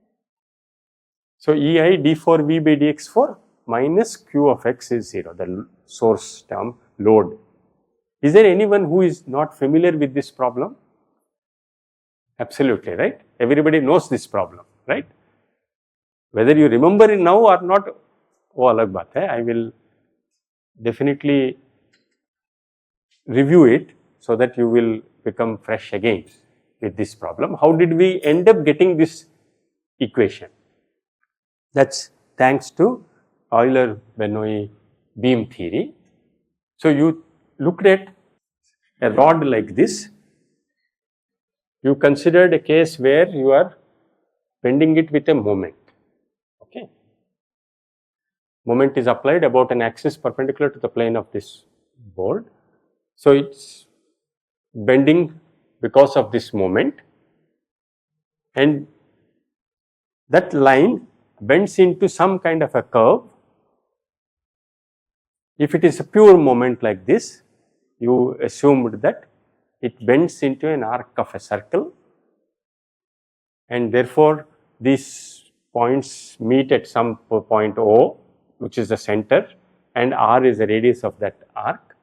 So, EI d4V by dx4 minus Q of x is 0, the source term load. Is there anyone who is not familiar with this problem? Absolutely, right? Everybody knows this problem, right? Whether you remember it now or not, wo alag baat hai. I will definitely review it so that you will become fresh again with this problem. How did we end up getting this equation? That is thanks to Euler-Bernoulli beam theory. So, you looked at a rod like this. You considered a case where you are bending it with a moment. Okay. Moment is applied about an axis perpendicular to the plane of this board. So, it is bending because of this moment, and that line bends into some kind of a curve. If it is a pure moment like this, you assumed that it bends into an arc of a circle, and therefore, these points meet at some point O, which is the center, and R is the radius of that arc.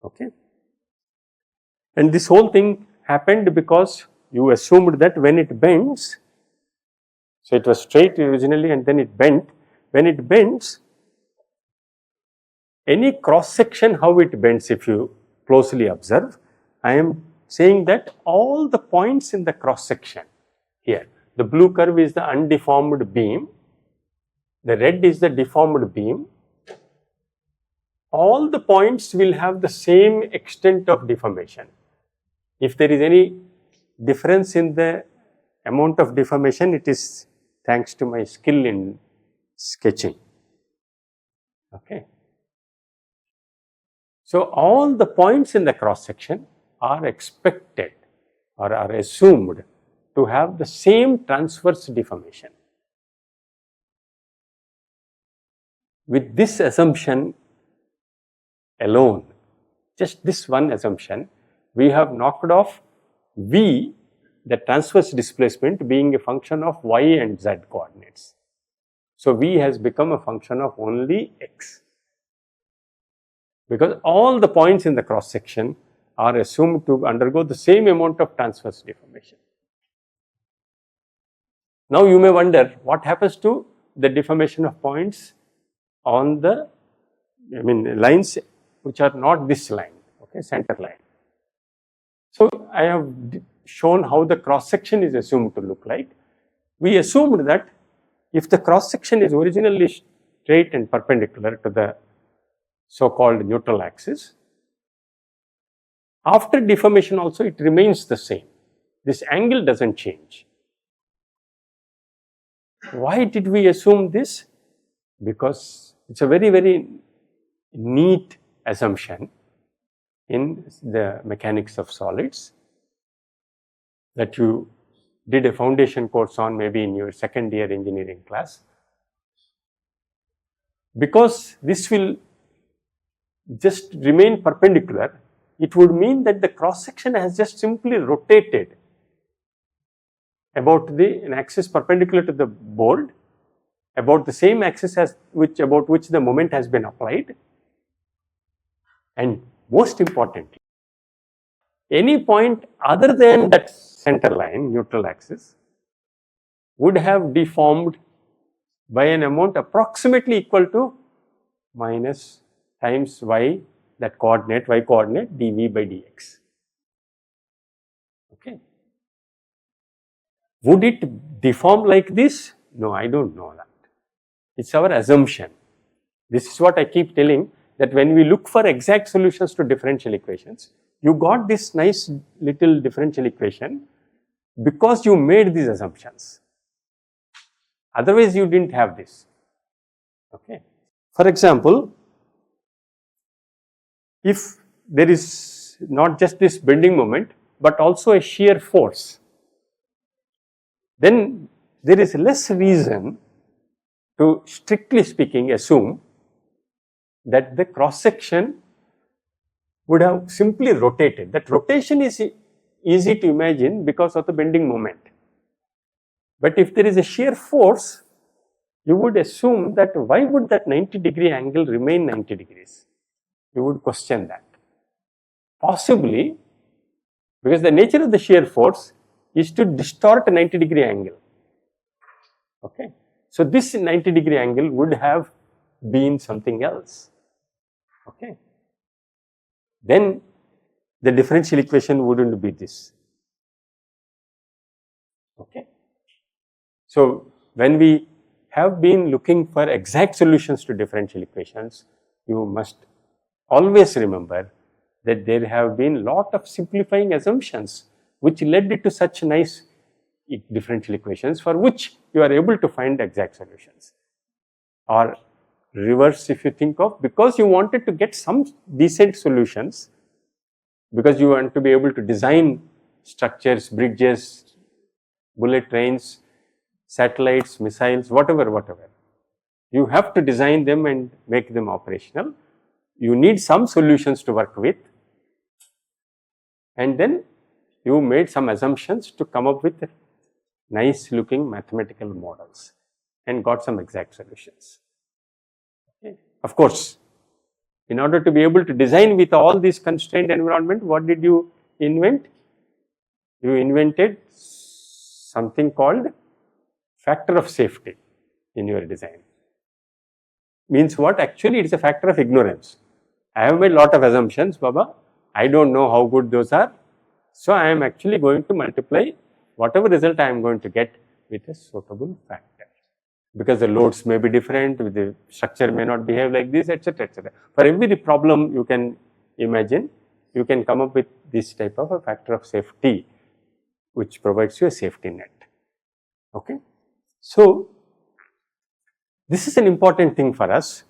Okay. And this whole thing happened because you assumed that when it bends, so it was straight originally and then it bent. When it bends, any cross section how it bends, if you closely observe, I am saying that all the points in the cross section here, the blue curve is the undeformed beam, the red is the deformed beam, all the points will have the same extent of deformation. If there is any difference in the amount of deformation, it is thanks to my skill in sketching. Okay. So, all the points in the cross section are expected or are assumed to have the same transverse deformation. With this assumption alone, just this one assumption, we have knocked off V, the transverse displacement, being a function of y and z coordinates. So, V has become a function of only x, because all the points in the cross section are assumed to undergo the same amount of transverse deformation. Now, you may wonder what happens to the deformation of points on the lines which are not this line, okay, center line. So, I have shown how the cross section is assumed to look like. We assumed that if the cross section is originally straight and perpendicular to the so-called neutral axis, after deformation also it remains the same. This angle does not change. Why did we assume this? Because it is a very, very neat assumption in the mechanics of solids that you did a foundation course on maybe in your second year engineering class. Because this will just remain perpendicular, it would mean that the cross section has just simply rotated about an axis perpendicular to the board, about the same axis as about which the moment has been applied, and most importantly, any point other than that center line, neutral axis, would have deformed by an amount approximately equal to minus times y, that coordinate, y coordinate, dv by dx. Okay. Would it deform like this? No, I do not know that. It is our assumption. This is what I keep telling, that when we look for exact solutions to differential equations, you got this nice little differential equation because you made these assumptions. Otherwise, you did not have this. Okay. For example, if there is not just this bending moment, but also a shear force, then there is less reason to, strictly speaking, assume that the cross section would have simply rotated. That rotation is easy to imagine because of the bending moment. But if there is a shear force, you would assume that why would that 90-degree angle remain 90 degrees? You would question that. Possibly because the nature of the shear force is to distort a 90-degree angle. Okay. So, this 90-degree angle would have been something else. Okay. Then the differential equation would not be this. Okay. So, when we have been looking for exact solutions to differential equations, you must always remember that there have been lot of simplifying assumptions which led to such nice differential equations for which you are able to find exact solutions. Or reverse, if you think of, because you wanted to get some decent solutions, because you want to be able to design structures, bridges, bullet trains, satellites, missiles, whatever. You have to design them and make them operational. You need some solutions to work with, and then you made some assumptions to come up with nice looking mathematical models and got some exact solutions. Okay. Of course, in order to be able to design with all these constrained environment, what did you invent? You invented something called factor of safety in your design. Means what? Actually, it is a factor of ignorance. I have made lot of assumptions, Baba. I don't know how good those are. So I am actually going to multiply whatever result I am going to get with a suitable factor, because the loads may be different, the structure may not behave like this, etc., etc. For every problem you can imagine, you can come up with this type of a factor of safety, which provides you a safety net. Okay. So this is an important thing for us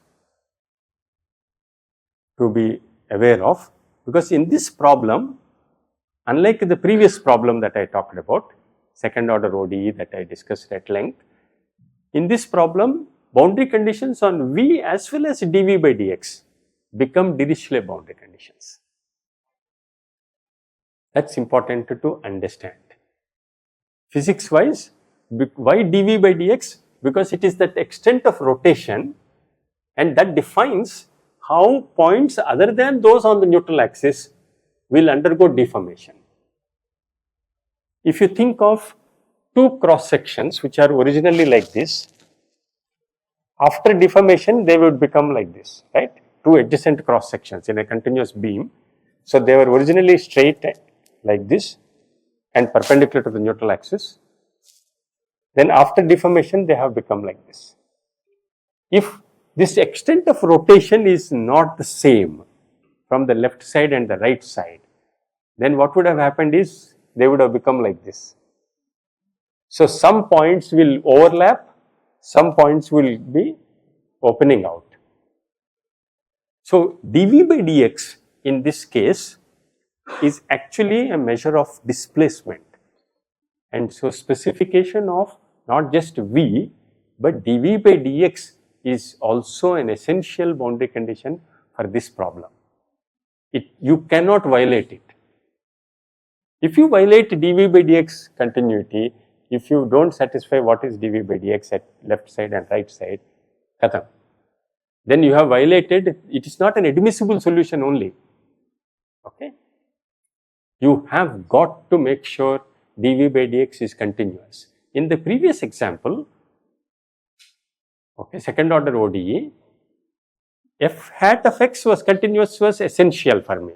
to be aware of, because in this problem, unlike the previous problem that I talked about, second order ODE that I discussed at length, in this problem, boundary conditions on V as well as dV by dx become Dirichlet boundary conditions. That's important to understand. Physics wise, why dV by dx? Because it is that extent of rotation, and that defines how points other than those on the neutral axis will undergo deformation. If you think of two cross sections which are originally like this, after deformation they would become like this, right? Two adjacent cross sections in a continuous beam. So they were originally straight like this and perpendicular to the neutral axis. Then after deformation they have become like this. If this extent of rotation is not the same from the left side and the right side, then what would have happened is they would have become like this. So some points will overlap, some points will be opening out. So dV by dx in this case is actually a measure of displacement, and so specification of not just V but dV by dx is also an essential boundary condition for this problem. You cannot violate it. If you violate dV by dx continuity, if you don't satisfy what is dV by dx at left side and right side, khatam. Then you have violated, it is not an admissible solution only. Okay. You have got to make sure dV by dx is continuous. In the previous example, okay, second order ODE, f hat of x was continuous, was essential for me.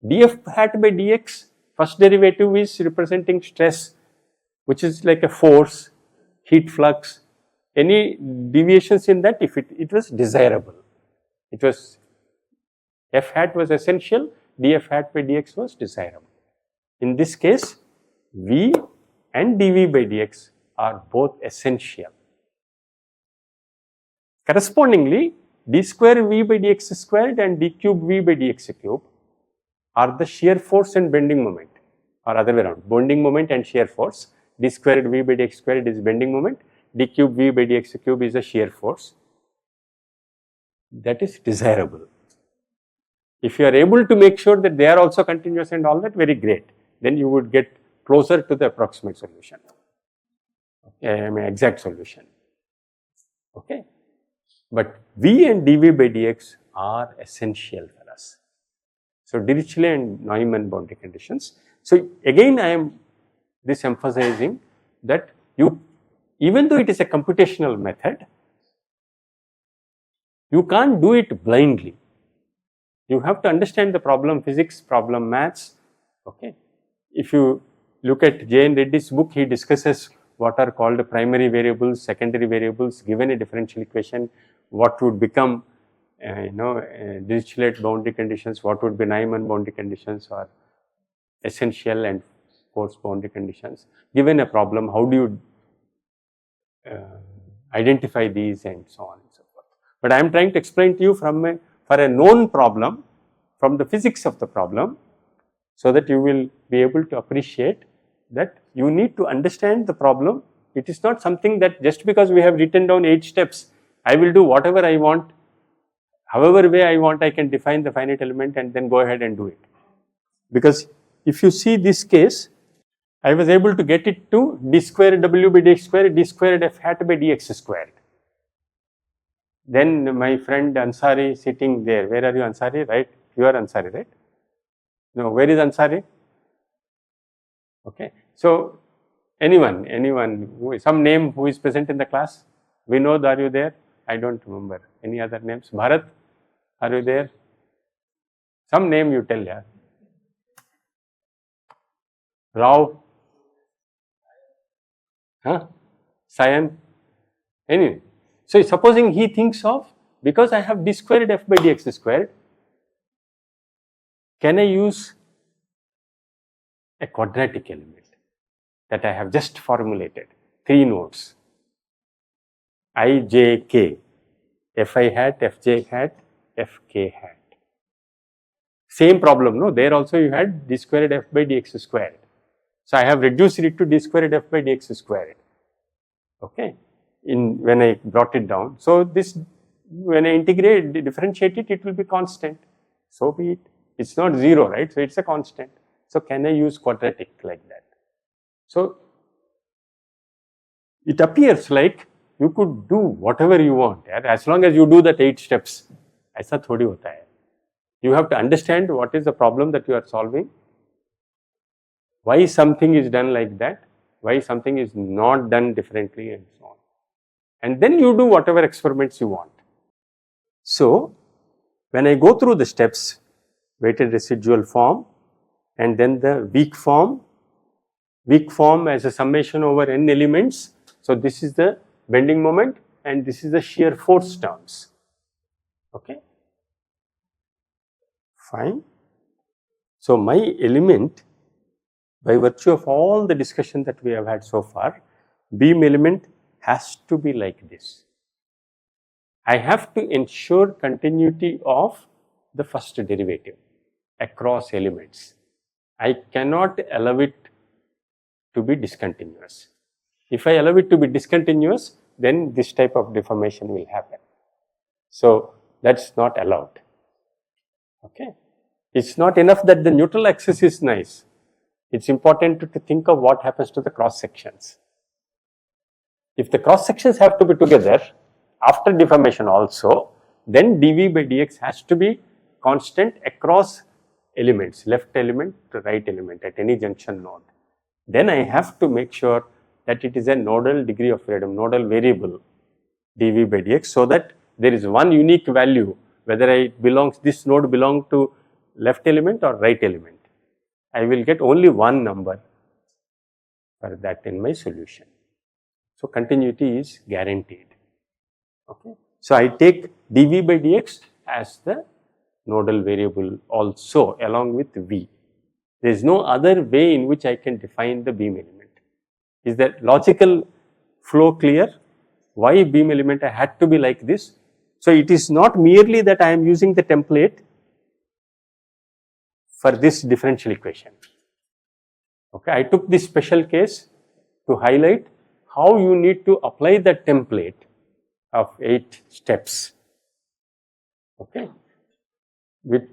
df hat by dx, first derivative is representing stress, which is like a force, heat flux. Any deviations in that, if it was desirable, it was f hat was essential, df hat by dx was desirable. In this case, V and dV by dx are both essential. Correspondingly, d square V by dx squared and d cube V by dx cube are the shear force and bending moment, or other way around, bending moment and shear force. D squared V by dx squared is bending moment, d cube V by dx cube is a shear force. That is desirable. If you are able to make sure that they are also continuous and all that, very great. Then you would get closer to the approximate solution, okay, I mean exact solution. Okay. But V and dV by dx are essential for us. So Dirichlet and Neumann boundary conditions. So again I am emphasizing that even though it is a computational method, you can't do it blindly. You have to understand the problem physics, problem maths. Okay. If you look at J. N. Reddy's book, he discusses what are called primary variables, secondary variables. Given a differential equation, what would become Dirichlet boundary conditions, what would be Neumann boundary conditions, or essential and force boundary conditions. Given a problem, how do you identify these, and so on and so forth. But I am trying to explain to you for a known problem, from the physics of the problem, so that you will be able to appreciate that you need to understand the problem. It is not something that just because we have written down 8 steps, I will do whatever I want, however way I want, I can define the finite element and then go ahead and do it. Because if you see this case, I was able to get it to d squared w by dx squared, d squared f hat by dx squared. Then my friend Ansari sitting there, where are you Ansari, right? You are Ansari, right? No, where is Ansari? Okay. So anyone some name who is present in the class? Vinod, are you there? I don't remember. Any other names? Bharat, are you there? Some name you tell, yeah. Rao, Cyan, anyway. So supposing he thinks of, because I have d squared f by dx squared, can I use a quadratic element that I have just formulated, 3 nodes, I, j, k, fi hat, fj hat, fk hat. Same problem, no? There also you had d squared f by dx squared. So I have reduced it to d squared f by dx squared. Okay, when I brought it down. So this, when I differentiate it, it will be constant. So be it. It's not 0, right? So it's a constant. So can I use quadratic like that? So it appears like you could do whatever you want, as long as you do that 8 steps. ऐसा थोड़ी होता है. You have to understand what is the problem that you are solving, why something is done like that, why something is not done differently, and so on. And then you do whatever experiments you want. So when I go through the steps, weighted residual form, and then the weak form as a summation over n elements. So this is the bending moment and this is the shear force terms. Okay, fine. So my element, by virtue of all the discussion that we have had so far, beam element has to be like this. I have to ensure continuity of the first derivative across elements. I cannot allow it to be discontinuous. If I allow it to be discontinuous, then this type of deformation will happen. So that's not allowed. Okay, it's not enough that the neutral axis is nice. It's important to think of what happens to the cross sections. If the cross sections have to be together after deformation also, then dV by dx has to be constant across elements, left element to right element at any junction node. Then I have to make sure that it is a nodal degree of freedom, nodal variable dV by dx, so that there is one unique value, whether this node belongs to left element or right element. I will get only one number for that in my solution. So continuity is guaranteed. Okay. So I take dV by dx as the nodal variable also along with V. There is no other way in which I can define the beam element. Is that logical flow clear? Why beam element I had to be like this? So it is not merely that I am using the template for this differential equation. Okay, I took this special case to highlight how you need to apply the template of 8 steps. Okay, with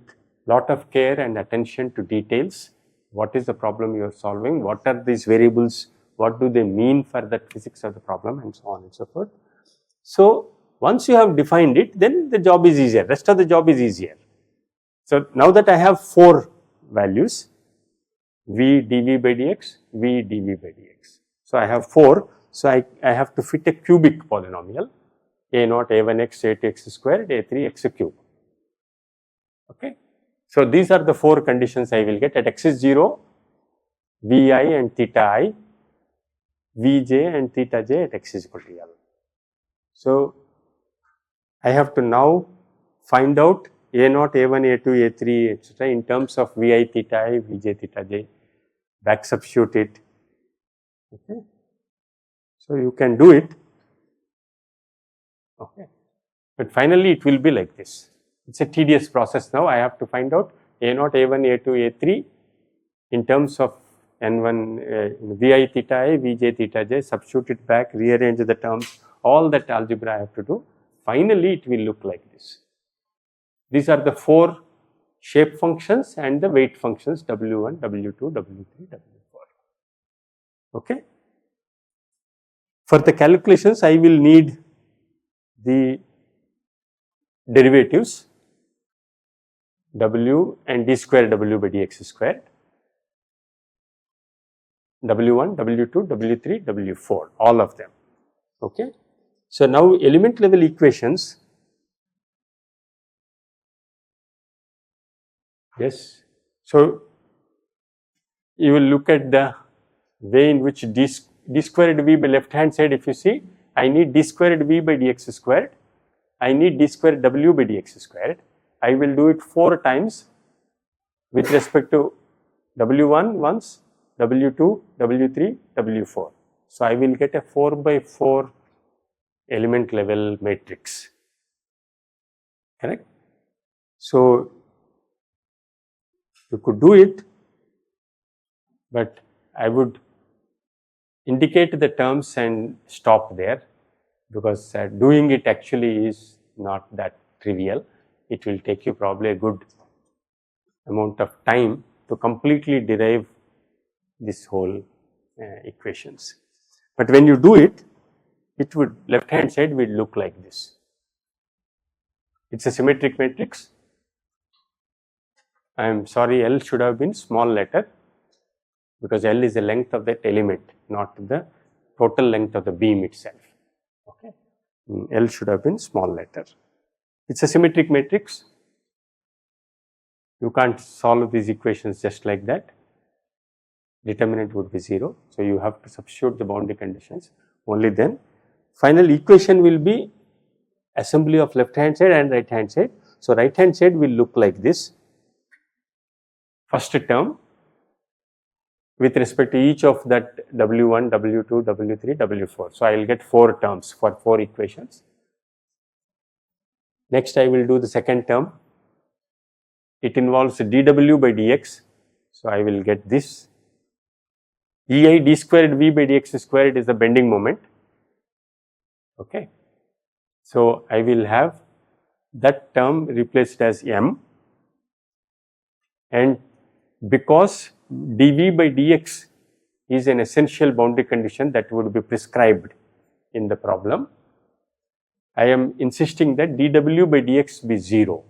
lot of care and attention to details. What is the problem you are solving? What are these variables? What do they mean for the physics of the problem, and so on and so forth. So once you have defined it, then the job is easier. Rest of the job is easier. So now that I have 4 values, V dV by dx, V dV by dx. So I have 4. So I have to fit a cubic polynomial, a0, a1x, a2x squared, a3 x cube. Okay. So these are the 4 conditions I will get at x is 0, Vi and theta I, Vj and theta j at x is equal to L. So I have to now find out a0, a1, a2, a3, etc. in terms of Vi theta I, Vj theta j, back substitute it. Okay. So you can do it. Okay. But finally it will be like this. It's a tedious process now. I have to find out a0, a1, a2, a3 in terms of n1, Vi theta I, Vj theta j, substitute it back, rearrange the terms, all that algebra I have to do. Finally it will look like this. These are the 4 shape functions and the weight functions W1, W2, W3, W4. Okay. For the calculations, I will need the derivatives W and d square W by dx squared, W1, W2, W3, W4, all of them. Okay. So now element level equations. Yes. So you will look at the way in which d squared v by left hand side, if you see, I need d squared v by dx squared, I need d squared w by dx squared. I will do it 4 times with respect to w1 once, w2, w3, w4. So, I will get a 4 by 4 element level matrix, correct. So, you could do it, but I would indicate the terms and stop there, because doing it actually is not that trivial. It will take you probably a good amount of time to completely derive this whole equations. But when you do it, it would, left hand side will look like this. It is a symmetric matrix. I am sorry, L should have been small letter, because L is the length of that element, not the total length of the beam itself. Okay. L should have been small letter. It is a symmetric matrix. You can't solve these equations just like that. Determinant would be 0. So, you have to substitute the boundary conditions, only then final equation will be assembly of left hand side and right hand side. So, right hand side will look like this. First term with respect to each of that W1, W2, W3, W4. So, I will get 4 terms for 4 equations. Next, I will do the second term. It involves dW by dx. So, I will get this. EI d squared v by dx squared is the bending moment. Okay. So, I will have that term replaced as m, and because dv by dx is an essential boundary condition that would be prescribed in the problem, I am insisting that dw by dx be 0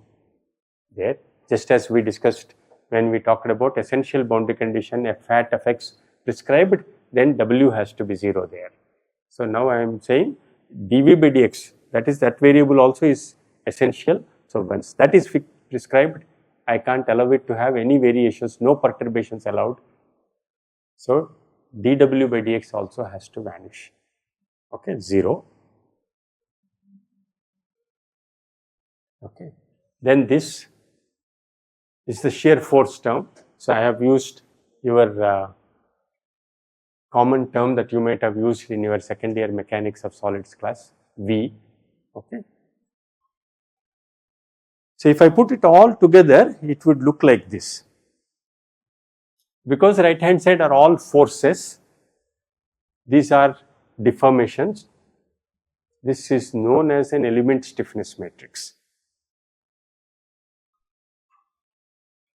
there, just as we discussed when we talked about essential boundary condition f hat of x prescribed, then w has to be 0 there. So, now I am saying dv by dx, that is, that variable also is essential. So, once that is prescribed, I can't allow it to have any variations, no perturbations allowed. So, dw by dx also has to vanish, okay, 0. Okay. Then this is the shear force term. So, I have used your common term that you might have used in your second year mechanics of solids class, V. Okay. So, if I put it all together, it would look like this. Because right hand side are all forces, these are deformations. This is known as an element stiffness matrix.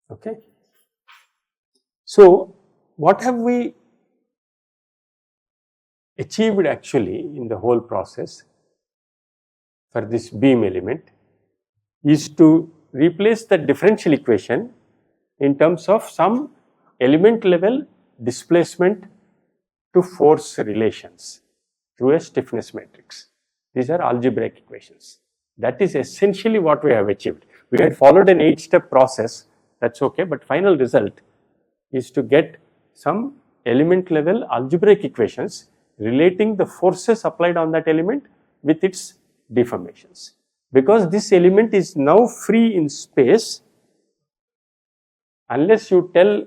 Okay. So, what have we achieved actually in the whole process for this beam element is to replace the differential equation in terms of some element level displacement to force relations through a stiffness matrix. These are algebraic equations. That is essentially what we have achieved. We had followed an 8-step process, that is okay, but final result is to get some element level algebraic equations relating the forces applied on that element with its deformations. Because this element is now free in space, unless you tell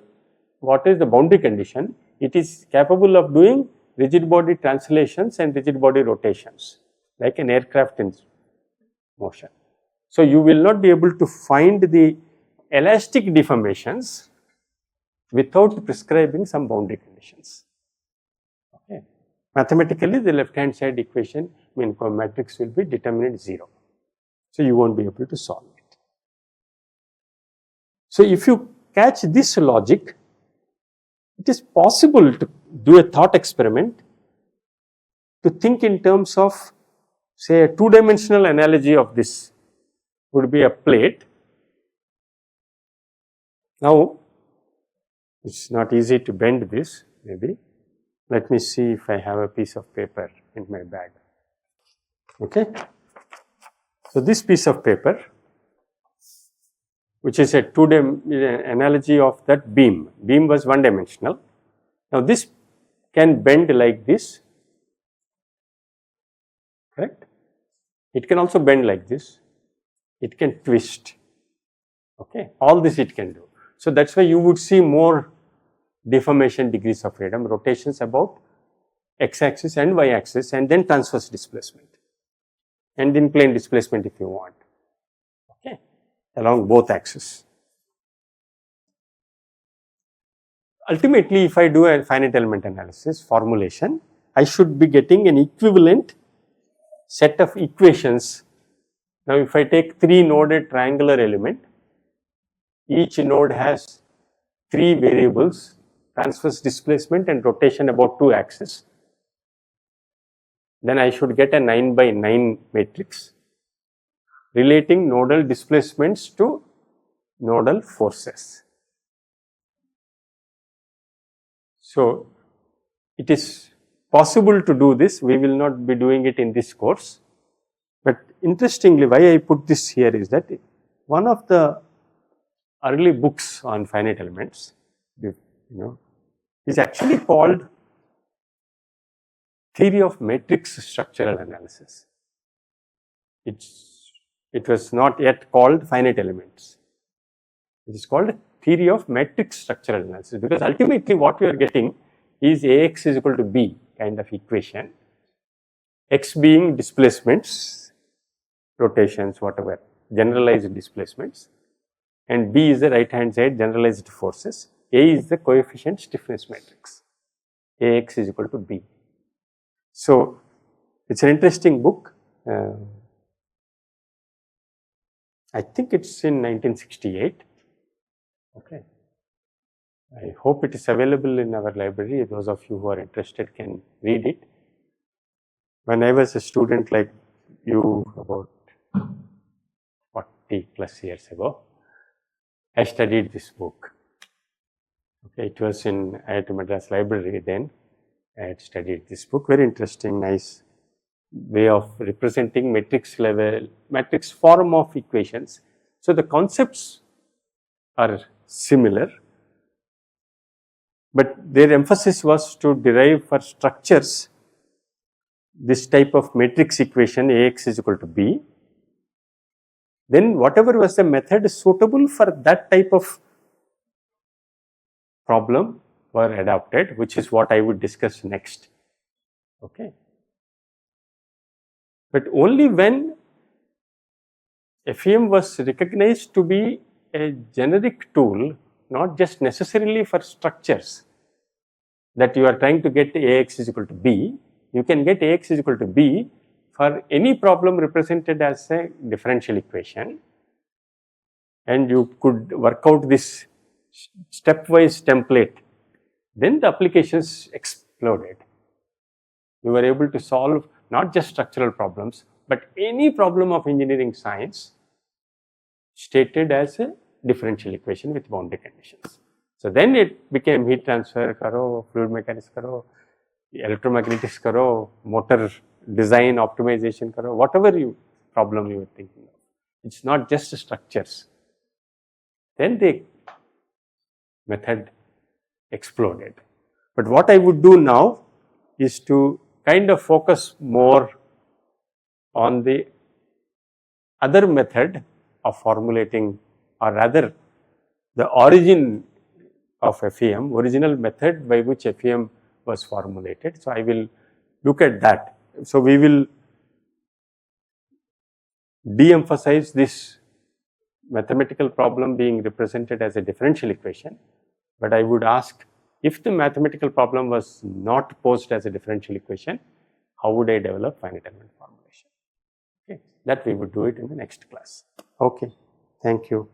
what is the boundary condition, it is capable of doing rigid body translations and rigid body rotations like an aircraft in motion. So, you will not be able to find the elastic deformations without prescribing some boundary conditions. Okay. Mathematically, the left hand side equation matrix will be determinant 0. So, you will not be able to solve it. So, if you catch this logic, it is possible to do a thought experiment to think in terms of, say, a 2-dimensional analogy of this would be a plate. Now, it is not easy to bend this, maybe. Let me see if I have a piece of paper in my bag. Okay. So, this piece of paper, which is a 2D analogy of that beam. Beam was 1-dimensional. Now, this can bend like this, correct? It can also bend like this, it can twist, okay, all this it can do. So that's why you would see more deformation degrees of freedom, rotations about x-axis and y-axis, and then transverse displacement, and in plane displacement if you want, okay, along both axes. Ultimately, if I do a finite element analysis formulation, I should be getting an equivalent set of equations. Now, if I take 3 noded triangular element, each node has 3 variables, transverse displacement and rotation about 2 axes. Then I should get a 9 by 9 matrix relating nodal displacements to nodal forces. So, it is possible to do this. We will not be doing it in this course, but interestingly, why I put this here is that one of the early books on finite elements, is actually called Theory of Matrix Structural Analysis. It was not yet called finite elements. It is called Theory of Matrix Structural Analysis, because ultimately what we are getting is Ax is equal to B kind of equation, x being displacements, rotations, whatever, generalized displacements, and B is the right hand side generalized forces, A is the coefficient stiffness matrix, Ax is equal to B. So, it is an interesting book. I think it is in 1968. Okay. I hope it is available in our library. Those of you who are interested can read it. When I was a student like you about 40 plus years ago, I studied this book. Okay, it was in IIT Madras library then. I had studied this book. Very interesting, nice way of representing matrix level, matrix form of equations. So, the concepts are similar, but their emphasis was to derive for structures this type of matrix equation Ax is equal to B. Then whatever was the method suitable for that type of problem were adopted, which is what I would discuss next. Okay. But only when FEM was recognized to be a generic tool, not just necessarily for structures, that you are trying to get Ax is equal to B, you can get Ax is equal to B for any problem represented as a differential equation, and you could work out this stepwise template. Then the applications exploded. You were able to solve not just structural problems, but any problem of engineering science stated as a differential equation with boundary conditions. So, then it became heat transfer karo, fluid mechanics karo, electromagnetics karo, motor design optimization karo, whatever problem you were thinking of. It is not just structures. Then the method exploded. But what I would do now is to kind of focus more on the other method of formulating, or rather the origin of FEM, original method by which FEM was formulated. So, I will look at that. So, we will de-emphasize this mathematical problem being represented as a differential equation, but I would ask, if the mathematical problem was not posed as a differential equation, how would I develop finite element formulation? Okay, that we would do it in the next class. Okay, thank you.